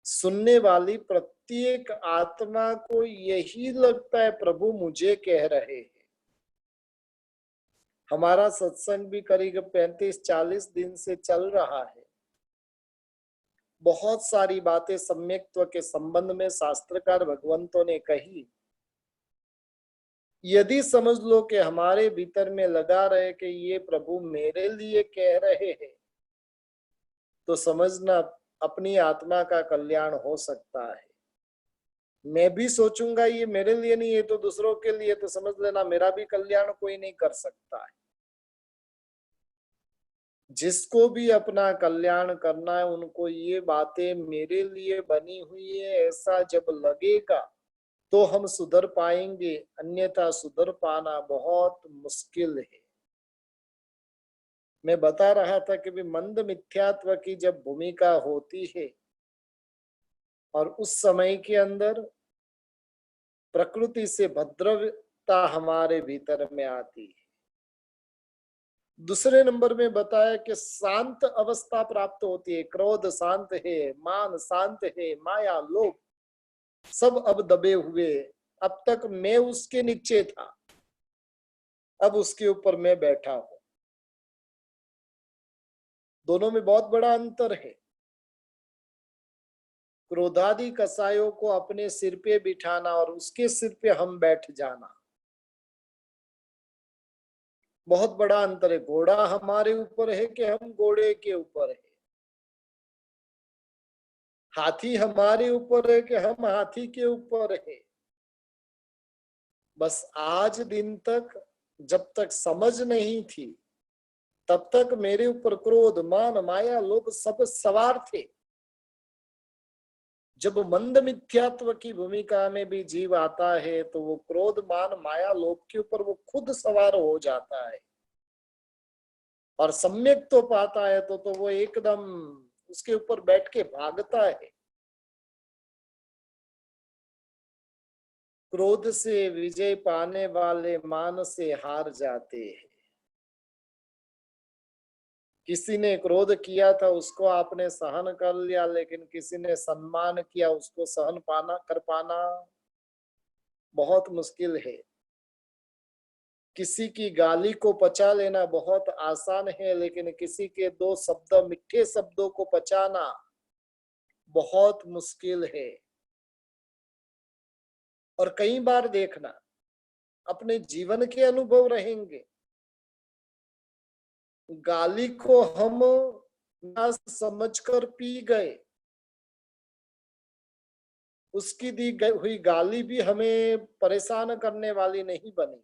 सुनने वाली प्रत्येक आत्मा को यही लगता है प्रभु मुझे कह रहे हैं। हमारा सत्संग भी करीब 35-40 दिन से चल रहा है। बहुत सारी बातें सम्यक्त्व के संबंध में शास्त्रकार भगवंतों ने कही। यदि समझ लो कि हमारे भीतर में लगा रहे कि ये प्रभु मेरे लिए कह रहे हैं, तो समझना अपनी आत्मा का कल्याण हो सकता है। मैं भी सोचूंगा ये मेरे लिए नहीं है तो दूसरों के लिए, तो समझ लेना मेरा भी कल्याण कोई नहीं कर सकता है। जिसको भी अपना कल्याण करना है उनको ये बातें मेरे लिए बनी हुई है ऐसा जब लगेगा तो हम सुधर पाएंगे, अन्यथा सुधर पाना बहुत मुश्किल है। मैं बता रहा था कि भी मंद मिथ्यात्व की जब भूमिका होती है और उस समय के अंदर प्रकृति से भद्रता हमारे भीतर में आती है। दूसरे नंबर में बताया कि शांत अवस्था प्राप्त होती है। क्रोध शांत है, मान शांत है, माया लोभ सब अब दबे हुए। अब तक मैं उसके नीचे था, अब उसके ऊपर मैं बैठा हूं। दोनों में बहुत बड़ा अंतर है। क्रोधादि कसायों को अपने सिर पे बिठाना और उसके सिर पे हम बैठ जाना, बहुत बड़ा अंतर है। घोड़ा हमारे ऊपर है कि हम घोड़े के ऊपर है। हाथी हमारे ऊपर है कि हम हाथी के ऊपर है। बस आज दिन तक जब तक समझ नहीं थी तब तक मेरे ऊपर क्रोध मान माया लोभ सब सवार थे। जब मंद मिथ्यात्व की भूमिका में भी जीव आता है तो वो क्रोध मान माया लोभ के ऊपर वो खुद सवार हो जाता है और सम्यक तो पाता है तो वो एकदम उसके ऊपर बैठ के भागता है। क्रोध से विजय पाने वाले मान से हार जाते हैं। किसी ने क्रोध किया था उसको आपने सहन कर लिया, लेकिन किसी ने सम्मान किया उसको सहन कर पाना बहुत मुश्किल है। किसी की गाली को पचा लेना बहुत आसान है, लेकिन किसी के दो शब्द मीठे शब्दों को पचाना बहुत मुश्किल है। और कई बार देखना अपने जीवन के अनुभव रहेंगे, गाली को हम ना समझकर पी गए, उसकी दी हुई गाली भी हमें परेशान करने वाली नहीं बनी।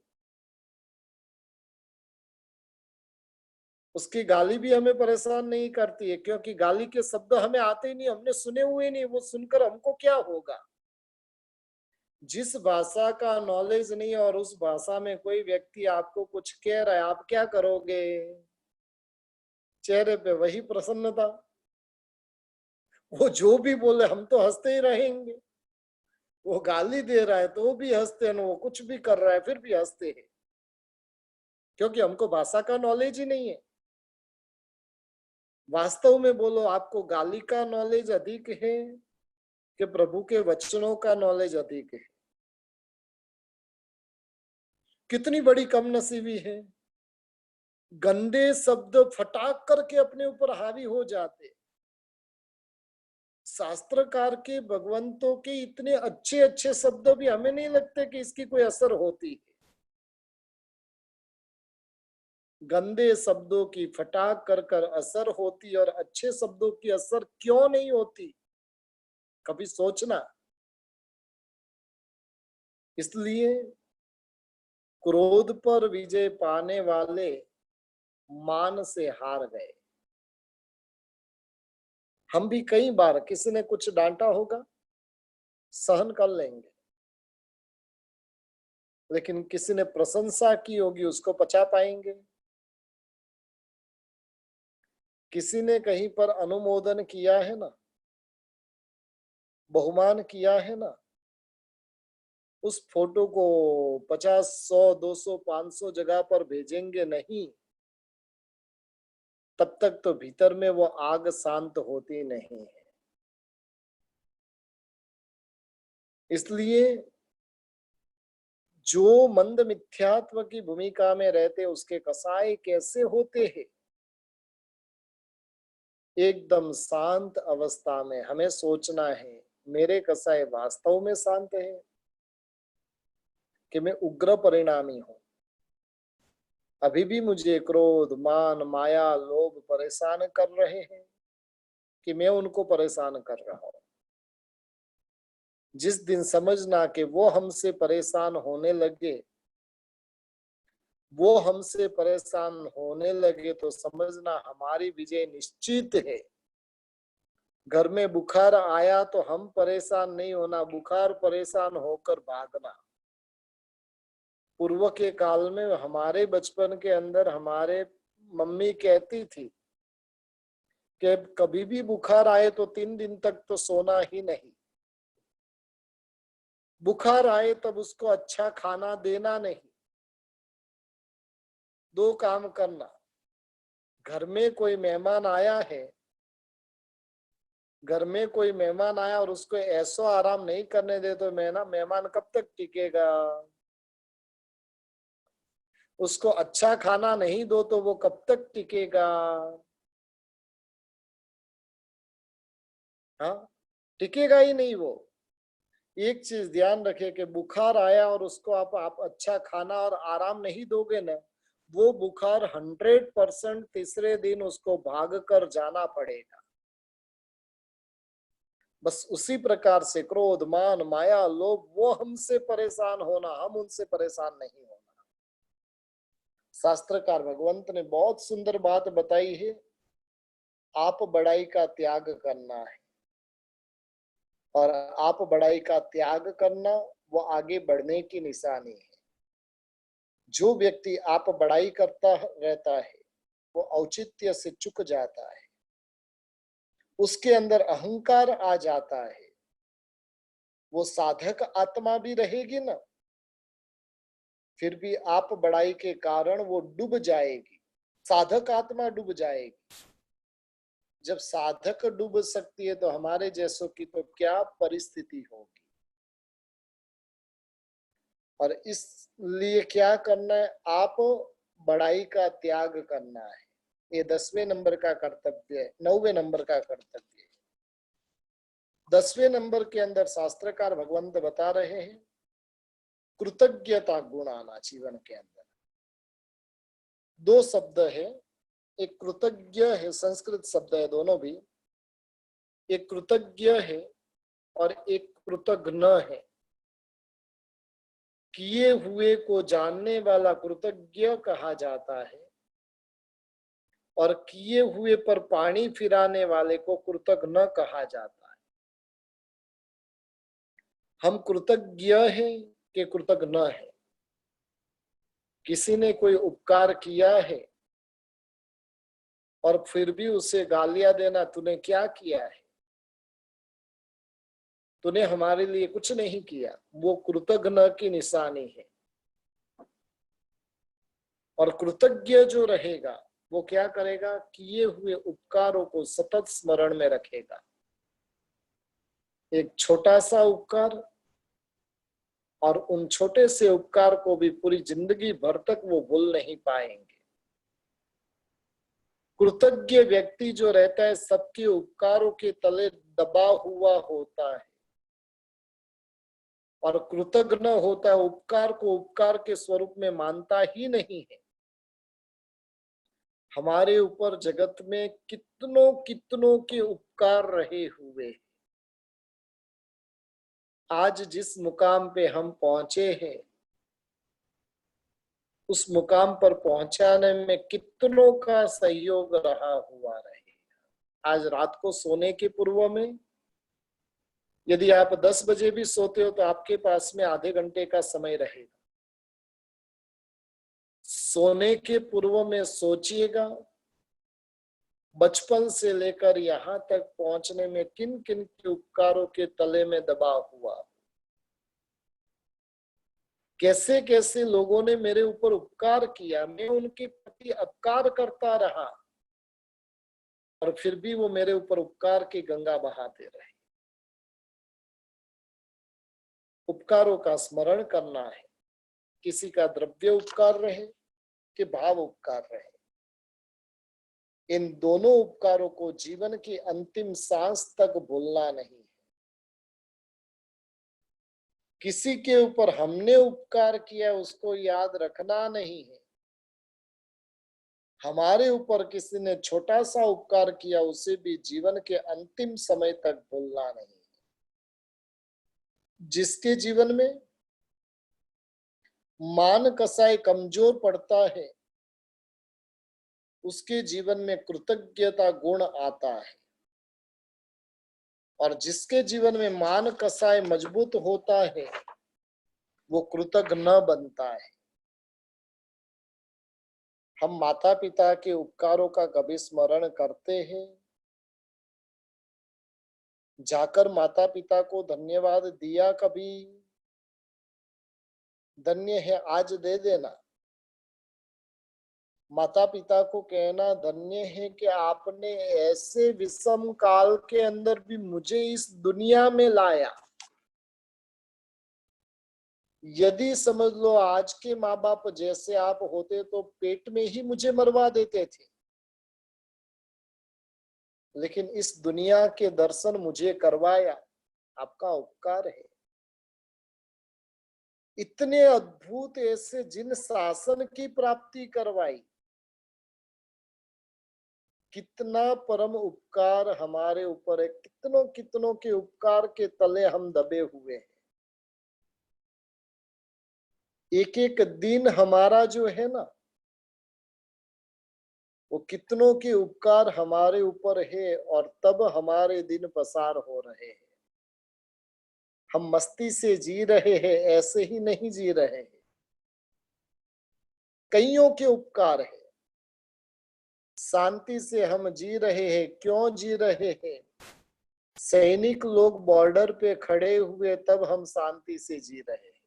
उसकी गाली भी हमें परेशान नहीं करती है, क्योंकि गाली के शब्द हमें आते ही नहीं, हमने सुने हुए नहीं, वो सुनकर हमको क्या होगा। जिस भाषा का नॉलेज नहीं और उस भाषा में कोई व्यक्ति आपको कुछ कह रहा है, आप क्या करोगे? चेहरे पे वही प्रसन्नता, वो जो भी बोले हम तो हंसते ही रहेंगे। वो गाली दे रहा है तो वो भी हंसते हैं, वो कुछ भी कर रहा है फिर भी हंसते हैं, क्योंकि हमको भाषा का नॉलेज ही नहीं है। वास्तव में बोलो, आपको गाली का नॉलेज अधिक है कि प्रभु के वचनों का नॉलेज अधिक है? कितनी बड़ी कम नसीबी है। गंदे शब्द फटाक करके अपने ऊपर हावी हो जाते। शास्त्रकार के भगवंतों के इतने अच्छे अच्छे शब्द भी हमें नहीं लगते कि इसकी कोई असर होती है। गंदे शब्दों की फटाक कर कर असर होती और अच्छे शब्दों की असर क्यों नहीं होती, कभी सोचना। इसलिए क्रोध पर विजय पाने वाले मान से हार गए। हम भी कई बार किसी ने कुछ डांटा होगा, सहन कर लेंगे, लेकिन किसी ने प्रशंसा की होगी, उसको पचा पाएंगे। किसी ने कहीं पर अनुमोदन किया है ना, बहुमान किया है ना, उस फोटो को 50, 100, 200, 500 जगह पर भेजेंगे नहीं, तब तक तो भीतर में वो आग शांत होती नहीं है। इसलिए जो मंद मिथ्यात्व की भूमिका में रहते, उसके कसाई कैसे होते हैं? एकदम शांत अवस्था में हमें सोचना है, मेरे कसाई वास्तव में शांत है कि मैं उग्र परिणामी हूं? अभी भी मुझे क्रोध, मान, माया, लोभ परेशान कर रहे हैं कि मैं उनको परेशान कर रहा हूं? जिस दिन समझना कि वो हमसे परेशान होने लगे, वो हमसे परेशान होने लगे, तो समझना हमारी विजय निश्चित है। घर में बुखार आया तो हम परेशान नहीं होना, बुखार परेशान होकर भागना। पूर्व के काल में हमारे बचपन के अंदर हमारे मम्मी कहती थी कि कभी भी बुखार आए तो 3 दिन तक तो सोना ही नहीं। बुखार आए तब उसको अच्छा खाना देना नहीं। 2 काम करना, घर में कोई मेहमान आया है, घर में कोई मेहमान आया और उसको ऐसो आराम नहीं करने दे तो मेहमान कब तक टिकेगा? उसको अच्छा खाना नहीं दो तो वो कब तक टिकेगा? हाँ, टिकेगा ही नहीं वो। एक चीज ध्यान रखे कि बुखार आया और उसको आप अच्छा खाना और आराम नहीं दोगे ना, वो बुखार 100% तीसरे दिन उसको भाग कर जाना पड़ेगा। बस उसी प्रकार से क्रोध, मान, माया, लोभ, वो हमसे परेशान होना, हम उनसे परेशान नहीं होना। शास्त्रकार भगवंत ने बहुत सुंदर बात बताई है, आप बड़ाई का त्याग करना है। और आप बड़ाई का त्याग करना वो आगे बढ़ने की निशानी है। जो व्यक्ति आप बड़ाई करता रहता है वो औचित्य से चूक जाता है, उसके अंदर अहंकार आ जाता है। वो साधक आत्मा भी रहेगी ना, फिर भी आप बड़ाई के कारण वो डूब जाएगी, साधक आत्मा डूब जाएगी। जब साधक डूब सकती है तो हमारे जैसों की तो क्या परिस्थिति होगी। और इसलिए क्या करना है, आप बड़ाई का त्याग करना है। ये 10वें नंबर का कर्तव्य है, 9वें नंबर का कर्तव्य है। 10वें नंबर के अंदर शास्त्रकार भगवंत बता रहे हैं कृतज्ञता गुण आना जीवन के अंदर। 2 शब्द है, एक कृतज्ञ है, संस्कृत शब्द है दोनों भी। एक कृतज्ञ है और एक कृतघ्न है। किए हुए को जानने वाला कृतज्ञ कहा जाता है और किए हुए पर पानी फिराने वाले को कृतघ्न कहा जाता है। हम कृतज्ञ हैं कि कृतघ्न है? किसी ने कोई उपकार किया है और फिर भी उसे गालियां देना, तूने क्या किया है, तूने हमारे लिए कुछ नहीं किया, वो कृतघ्न की निशानी है। और कृतज्ञ जो रहेगा वो क्या करेगा, किए हुए उपकारों को सतत स्मरण में रखेगा। एक छोटा सा उपकार और उन छोटे से उपकार को भी पूरी जिंदगी भर तक वो भूल नहीं पाएंगे। कृतज्ञ व्यक्ति जो रहता है सबके उपकारों के तले दबा हुआ होता है, और कृतज्ञ होता है उपकार को उपकार के स्वरूप में मानता ही नहीं है। हमारे ऊपर जगत में कितनों कितनों के उपकार रहे हुए, आज जिस मुकाम पे हम पहुंचे हैं उस मुकाम पर पहुंचाने में कितनों का सहयोग रहा हुआ रहेगा। आज रात को सोने के पूर्व में यदि आप 10 बजे भी सोते हो तो आपके पास में आधे घंटे का समय रहेगा। सोने के पूर्व में सोचिएगा बचपन से लेकर यहाँ तक पहुंचने में किन किन के उपकारों के तले में दबा हुआ, कैसे कैसे लोगों ने मेरे ऊपर उपकार किया, मैं उनके प्रति अपकार करता रहा और फिर भी वो मेरे ऊपर उपकार की गंगा बहाते रहे। उपकारों का स्मरण करना है, किसी का द्रव्य उपकार रहे कि भाव उपकार रहे, इन दोनों उपकारों को जीवन की अंतिम सांस तक भूलना नहीं है। किसी के ऊपर हमने उपकार किया उसको याद रखना नहीं है, हमारे ऊपर किसी ने छोटा सा उपकार किया उसे भी जीवन के अंतिम समय तक भूलना नहीं है। जिसके जीवन में मान कसाई कमजोर पड़ता है उसके जीवन में कृतज्ञता गुण आता है, और जिसके जीवन में मान कसाई मजबूत होता है वो कृतज्ञ न बनता है। हम माता पिता के उपकारों का कभी स्मरण करते हैं? जाकर माता पिता को धन्यवाद दिया कभी? धन्य है आज दे देना। माता पिता को कहना धन्य है कि आपने ऐसे विषम काल के अंदर भी मुझे इस दुनिया में लाया। यदि समझ लो आज के माँ बाप जैसे आप होते तो पेट में ही मुझे मरवा देते थे, लेकिन इस दुनिया के दर्शन मुझे करवाया, आपका उपकार है। इतने अद्भुत ऐसे जिन शासन की प्राप्ति करवाई, कितना परम उपकार हमारे ऊपर है, कितनों कितनों के उपकार के तले हम दबे हुए हैं। एक एक दिन हमारा जो है ना वो कितनों के उपकार हमारे ऊपर है, और तब हमारे दिन पसार हो रहे हैं। हम मस्ती से जी रहे हैं, ऐसे ही नहीं जी रहे हैं, कईयों के उपकार है। शांति से हम जी रहे हैं, क्यों जी रहे हैं? सैनिक लोग बॉर्डर पे खड़े हुए तब हम शांति से जी रहे हैं।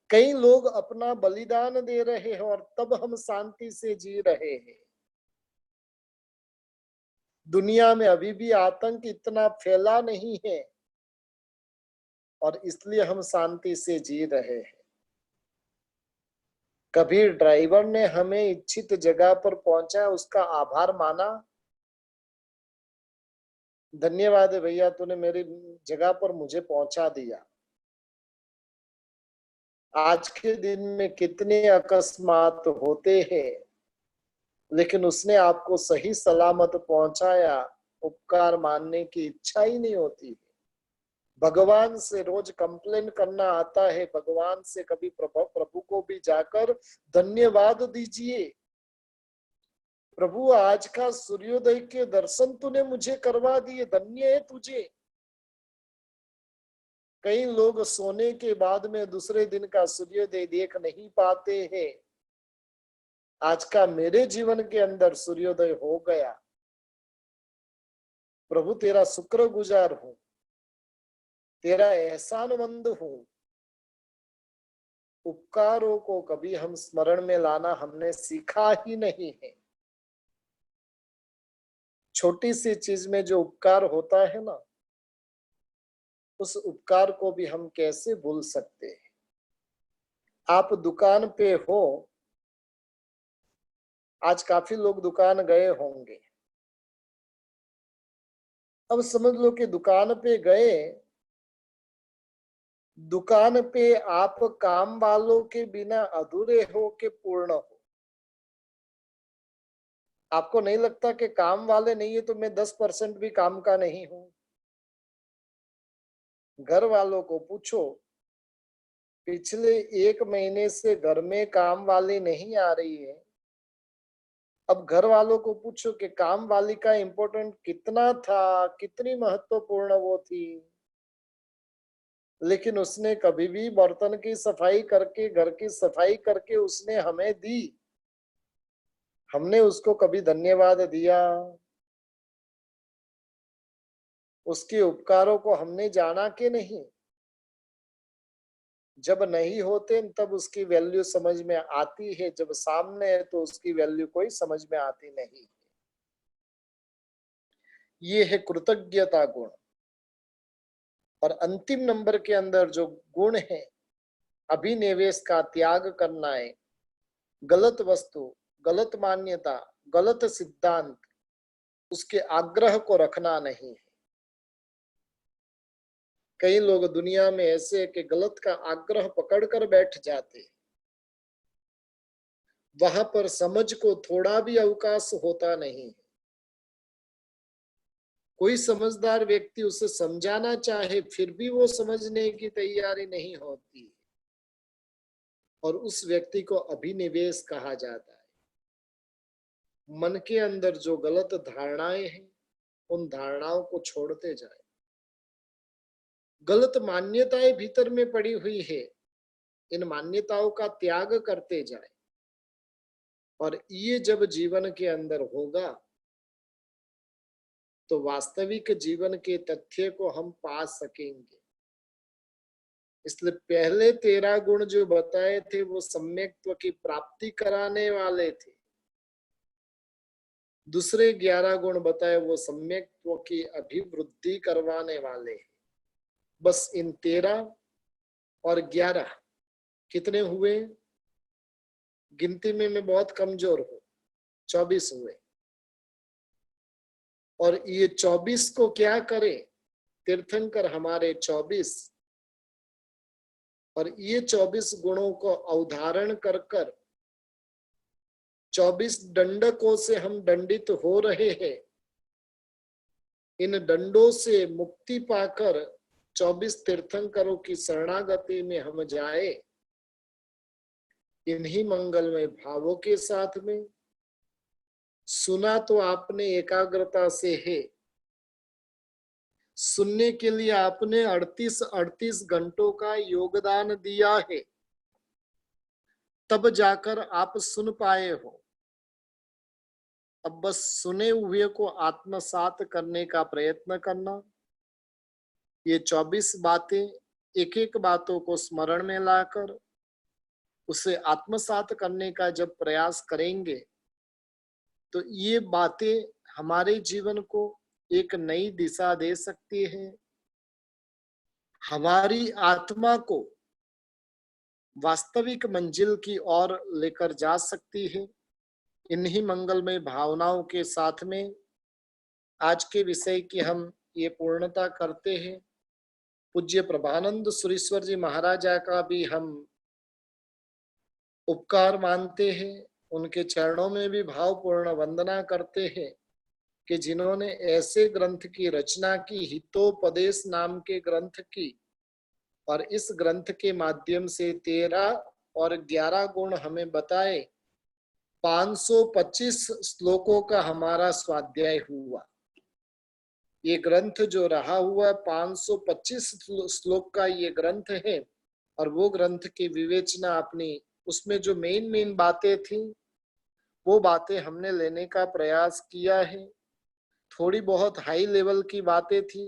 कई लोग अपना बलिदान दे रहे हैं और तब हम शांति से जी रहे हैं। दुनिया में अभी भी आतंक इतना फैला नहीं है और इसलिए हम शांति से जी रहे हैं। कभी ड्राइवर ने हमें इच्छित जगह पर पहुंचा, उसका आभार माना, धन्यवाद भैया तूने मेरी जगह पर मुझे पहुंचा दिया। आज के दिन में कितने अकस्मात होते हैं, लेकिन उसने आपको सही सलामत पहुंचाया, उपकार मानने की इच्छा ही नहीं होती। भगवान से रोज कंप्लेन करना आता है, भगवान से कभी प्रभु को भी जाकर धन्यवाद दीजिए। प्रभु आज का सूर्योदय के दर्शन तूने मुझे करवा दिए, धन्य है तुझे। कई लोग सोने के बाद में दूसरे दिन का सूर्योदय देख नहीं पाते हैं। आज का मेरे जीवन के अंदर सूर्योदय हो गया, प्रभु तेरा शुक्रगुजार हूं, तेरा एहसानमंद हूं। उपकारों को कभी हम स्मरण में लाना हमने सीखा ही नहीं है। छोटी सी चीज में जो उपकार होता है ना, उस उपकार को भी हम कैसे भूल सकते हैं। आप दुकान पे हो, आज काफी लोग दुकान गए होंगे। अब समझ लो कि दुकान पे गए, दुकान पे आप काम वालों के बिना अधूरे हो के पूर्ण हो। आपको नहीं लगता कि काम वाले नहीं है तो मैं 10% भी काम का नहीं हूं? घर वालों को पूछो, पिछले 1 महीने से घर में काम वाली नहीं आ रही है। अब घर वालों को पूछो कि काम वाली का इम्पोर्टेंट कितना था, कितनी महत्वपूर्ण वो थी, लेकिन उसने कभी भी बर्तन की सफाई करके, घर की सफाई करके उसने हमें दी, हमने उसको कभी धन्यवाद दिया? उसके उपकारों को हमने जाना कि नहीं? जब नहीं होते तब उसकी वैल्यू समझ में आती है, जब सामने है तो उसकी वैल्यू कोई समझ में आती नहीं। ये है कृतज्ञता गुण। और अंतिम नंबर के अंदर जो गुण है, अभिनिवेश का त्याग करना है। गलत वस्तु, गलत मान्यता, गलत सिद्धांत, उसके आग्रह को रखना नहीं है। कई लोग दुनिया में ऐसे हैं कि गलत का आग्रह पकड़कर बैठ जाते हैं, वहां पर समझ को थोड़ा भी अवकाश होता नहीं है। कोई समझदार व्यक्ति उसे समझाना चाहे फिर भी वो समझने की तैयारी नहीं होती, और उस व्यक्ति को अभिनिवेश कहा जाता है। मन के अंदर जो गलत धारणाएं हैं, उन धारणाओं को छोड़ते जाए। गलत मान्यताएं भीतर में पड़ी हुई है, इन मान्यताओं का त्याग करते जाए। और ये जब जीवन के अंदर होगा तो वास्तविक जीवन के तथ्य को हम पा सकेंगे। इसलिए पहले 13 गुण जो बताए थे वो सम्यक्त्व की प्राप्ति कराने वाले थे। दूसरे 11 गुण बताए वो सम्यक्त्व की अभिवृद्धि करवाने वाले हैं। बस इन 13 और 11 कितने हुए? गिनती में मैं बहुत कमजोर हूं, 24 हुए। और ये 24 को क्या करे? तीर्थंकर हमारे 24, और ये 24 गुणों को अवधारण कर कर 24 दंडकों से हम दंडित हो रहे हैं। इन दंडों से मुक्ति पाकर 24 तीर्थंकरों की शरणागति में हम जाए, इन्हीं मंगलमय भावों के साथ में। सुना तो आपने एकाग्रता से है, सुनने के लिए आपने 38 घंटों का योगदान दिया है, तब जाकर आप सुन पाए हो। अब बस सुने हुए को आत्मसात करने का प्रयत्न करना। ये 24 बातें, एक एक बातों को स्मरण में लाकर उसे आत्मसात करने का जब प्रयास करेंगे तो ये बातें हमारे जीवन को एक नई दिशा दे सकती है, हमारी आत्मा को वास्तविक मंजिल की ओर लेकर जा सकती है। इन्हीं मंगलमय भावनाओं के साथ में आज के विषय की हम ये पूर्णता करते हैं। पूज्य प्रभानंद सुरेश्वर जी महाराजा का भी हम उपकार मानते हैं, उनके चरणों में भी भावपूर्ण वंदना करते हैं कि जिन्होंने ऐसे ग्रंथ की रचना की, हितोपदेश नाम के ग्रंथ की, और इस ग्रंथ के माध्यम से 13 और 11 गुण हमें बताए। 525 श्लोकों का हमारा स्वाध्याय हुआ। ये ग्रंथ जो रहा हुआ 525 श्लोक का ये ग्रंथ है, और वो ग्रंथ की विवेचना अपनी, उसमें जो मेन बातें थी वो बातें हमने लेने का प्रयास किया है। थोड़ी बहुत हाई लेवल की बातें थी,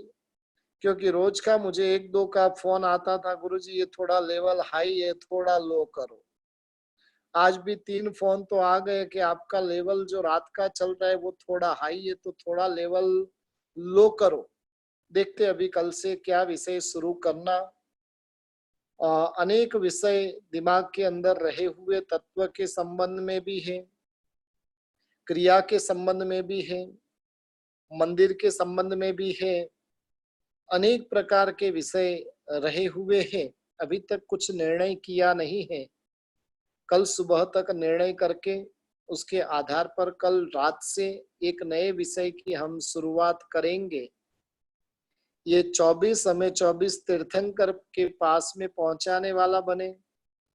क्योंकि रोज का मुझे 1-2 का फोन आता था, गुरुजी ये थोड़ा लेवल हाई है, थोड़ा लो करो। आज भी 3 फोन तो आ गए कि आपका लेवल जो रात का चल रहा है वो थोड़ा हाई है, तो थोड़ा लेवल लो करो। देखते अभी कल से क्या विषय शुरू करना। अनेक विषय दिमाग के अंदर रहे हुए तत्व के संबंध में भी है, क्रिया के संबंध में भी है, मंदिर के संबंध में भी है, अनेक प्रकार के विषय रहे हुए हैं। अभी तक कुछ निर्णय किया नहीं है। कल सुबह तक निर्णय करके उसके आधार पर कल रात से एक नए विषय की हम शुरुआत करेंगे। ये 24 हमें 24 तीर्थंकर के पास में पहुंचाने वाला बने,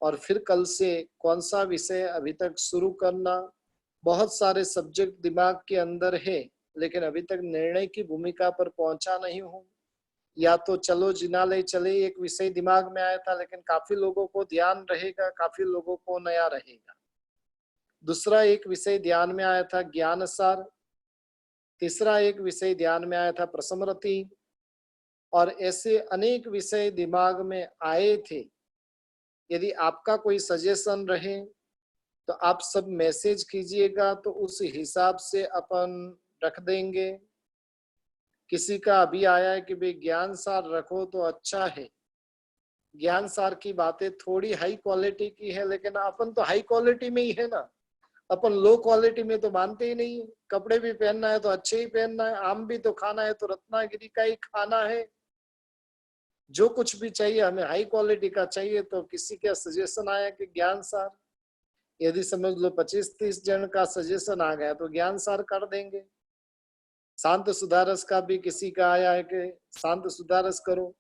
और फिर कल से कौन सा विषय अभी तक शुरू करना। बहुत सारे सब्जेक्ट दिमाग के अंदर है, लेकिन अभी तक निर्णय की भूमिका पर पहुंचा नहीं हूं। या तो चलो जिनालय चले, एक विषय दिमाग में आया था, लेकिन काफी लोगों को ध्यान रहेगा, काफी लोगों को नया रहेगा। दूसरा एक विषय ध्यान में आया था ज्ञान सार। तीसरा एक विषय ध्यान में आया था प्रसमरति। और ऐसे अनेक विषय दिमाग में आए थे। यदि आपका कोई सजेशन रहे तो आप सब मैसेज कीजिएगा, तो उस हिसाब से अपन रख देंगे। किसी का अभी आया है कि भाई ज्ञान सार रखो तो अच्छा है। ज्ञान सार की बातें थोड़ी हाई क्वालिटी की है, लेकिन अपन तो हाई क्वालिटी में ही है ना। अपन लो क्वालिटी में तो मानते ही नहीं है। कपड़े भी पहनना है तो अच्छे ही पहनना है, आम भी तो खाना है तो रत्नागिरी का ही खाना है। जो कुछ भी चाहिए हमें हाई क्वालिटी का चाहिए। तो किसी का सजेशन आया कि ज्ञान सार, यदि समझ लो 25-30 जन का सजेशन आ गया तो ज्ञान सार कर देंगे। शांत सुधारस का भी किसी का आया है कि शांत सुधारस करो।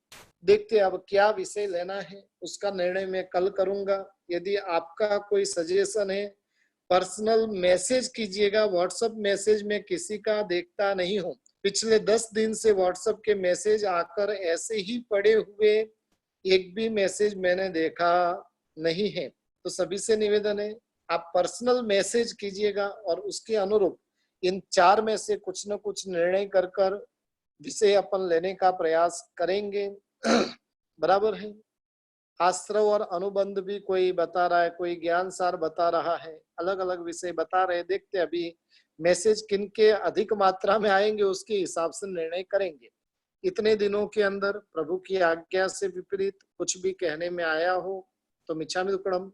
देखते अब क्या विषय लेना है, उसका निर्णय मैं कल करूंगा। यदि आपका कोई सजेशन है, पर्सनल मैसेज कीजिएगा। व्हाट्सएप मैसेज में किसी का देखता नहीं हूं। पिछले 10 दिन से व्हाट्सएप के मैसेज आकर ऐसे ही पड़े हुए, एक भी मैसेज मैंने देखा नहीं है। तो सभी से निवेदन है, आप पर्सनल मैसेज कीजिएगा और उसके अनुरूप इन 4 में से कुछ न कुछ निर्णय कर कर विषय अपन लेने का प्रयास करेंगे। बराबर है। आश्रव और अनुबंध भी कोई बता रहा है, कोई ज्ञान सार बता रहा है, अलग अलग विषय बता रहे। देखते अभी मैसेज किन के अधिक मात्रा में आएंगे, उसके हिसाब से निर्णय करेंगे। इतने दिनों के अंदर प्रभु की आज्ञा से विपरीत कुछ भी कहने में आया हो तो मिच्छामि दुक्कडम।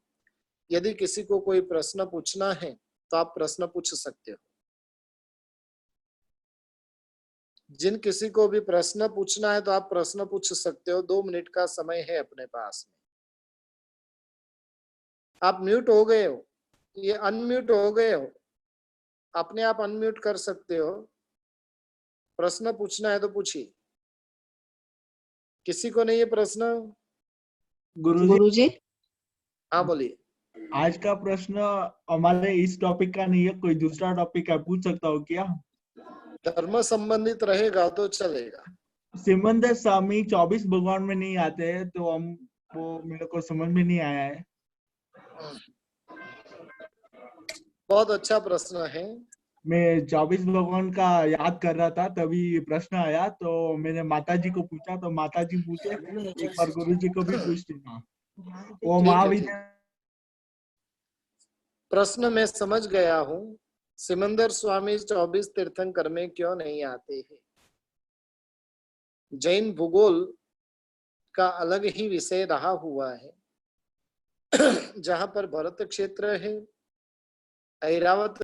यदि किसी को कोई प्रश्न पूछना है तो आप प्रश्न पूछ सकते हो। जिन किसी को भी प्रश्न पूछना है तो आप प्रश्न पूछ सकते हो। 2 मिनट का समय है अपने पास में। आप म्यूट हो गए हो, ये अनम्यूट हो गए हो, अपने आप अनम्यूट कर सकते हो। प्रश्न पूछना है तो पूछिए। किसी को नहीं है प्रश्न? गुरुजी, हाँ बोलिए। आज का प्रश्न हमारे इस टॉपिक का नहीं है, कोई दूसरा टॉपिक है, पूछ सकता हूँ क्या? धर्म संबंधित रहेगा तो चलेगा। सिमंदर स्वामी 24 भगवान में नहीं आते हैं, तो हम वो मेरे को समझ में नहीं आया है। बहुत अच्छा प्रश्न है। मैं 24 भगवान का याद कर रहा था, तभी प्रश्न आया, तो मैंने माता जी को पूछा, तो माता जी पूछे एक बार गुरु जी को भी पूछ लेना। वो ठीक है, महाविद्या ठीक। प्रश्न मैं समझ गया हूँ। सिमंदर स्वामी 24 तीर्थंकर में क्यों नहीं आते हैं? जैन भूगोल का अलग ही विषय रहा हुआ है। जहां पर भरत क्षेत्र है, ऐरावत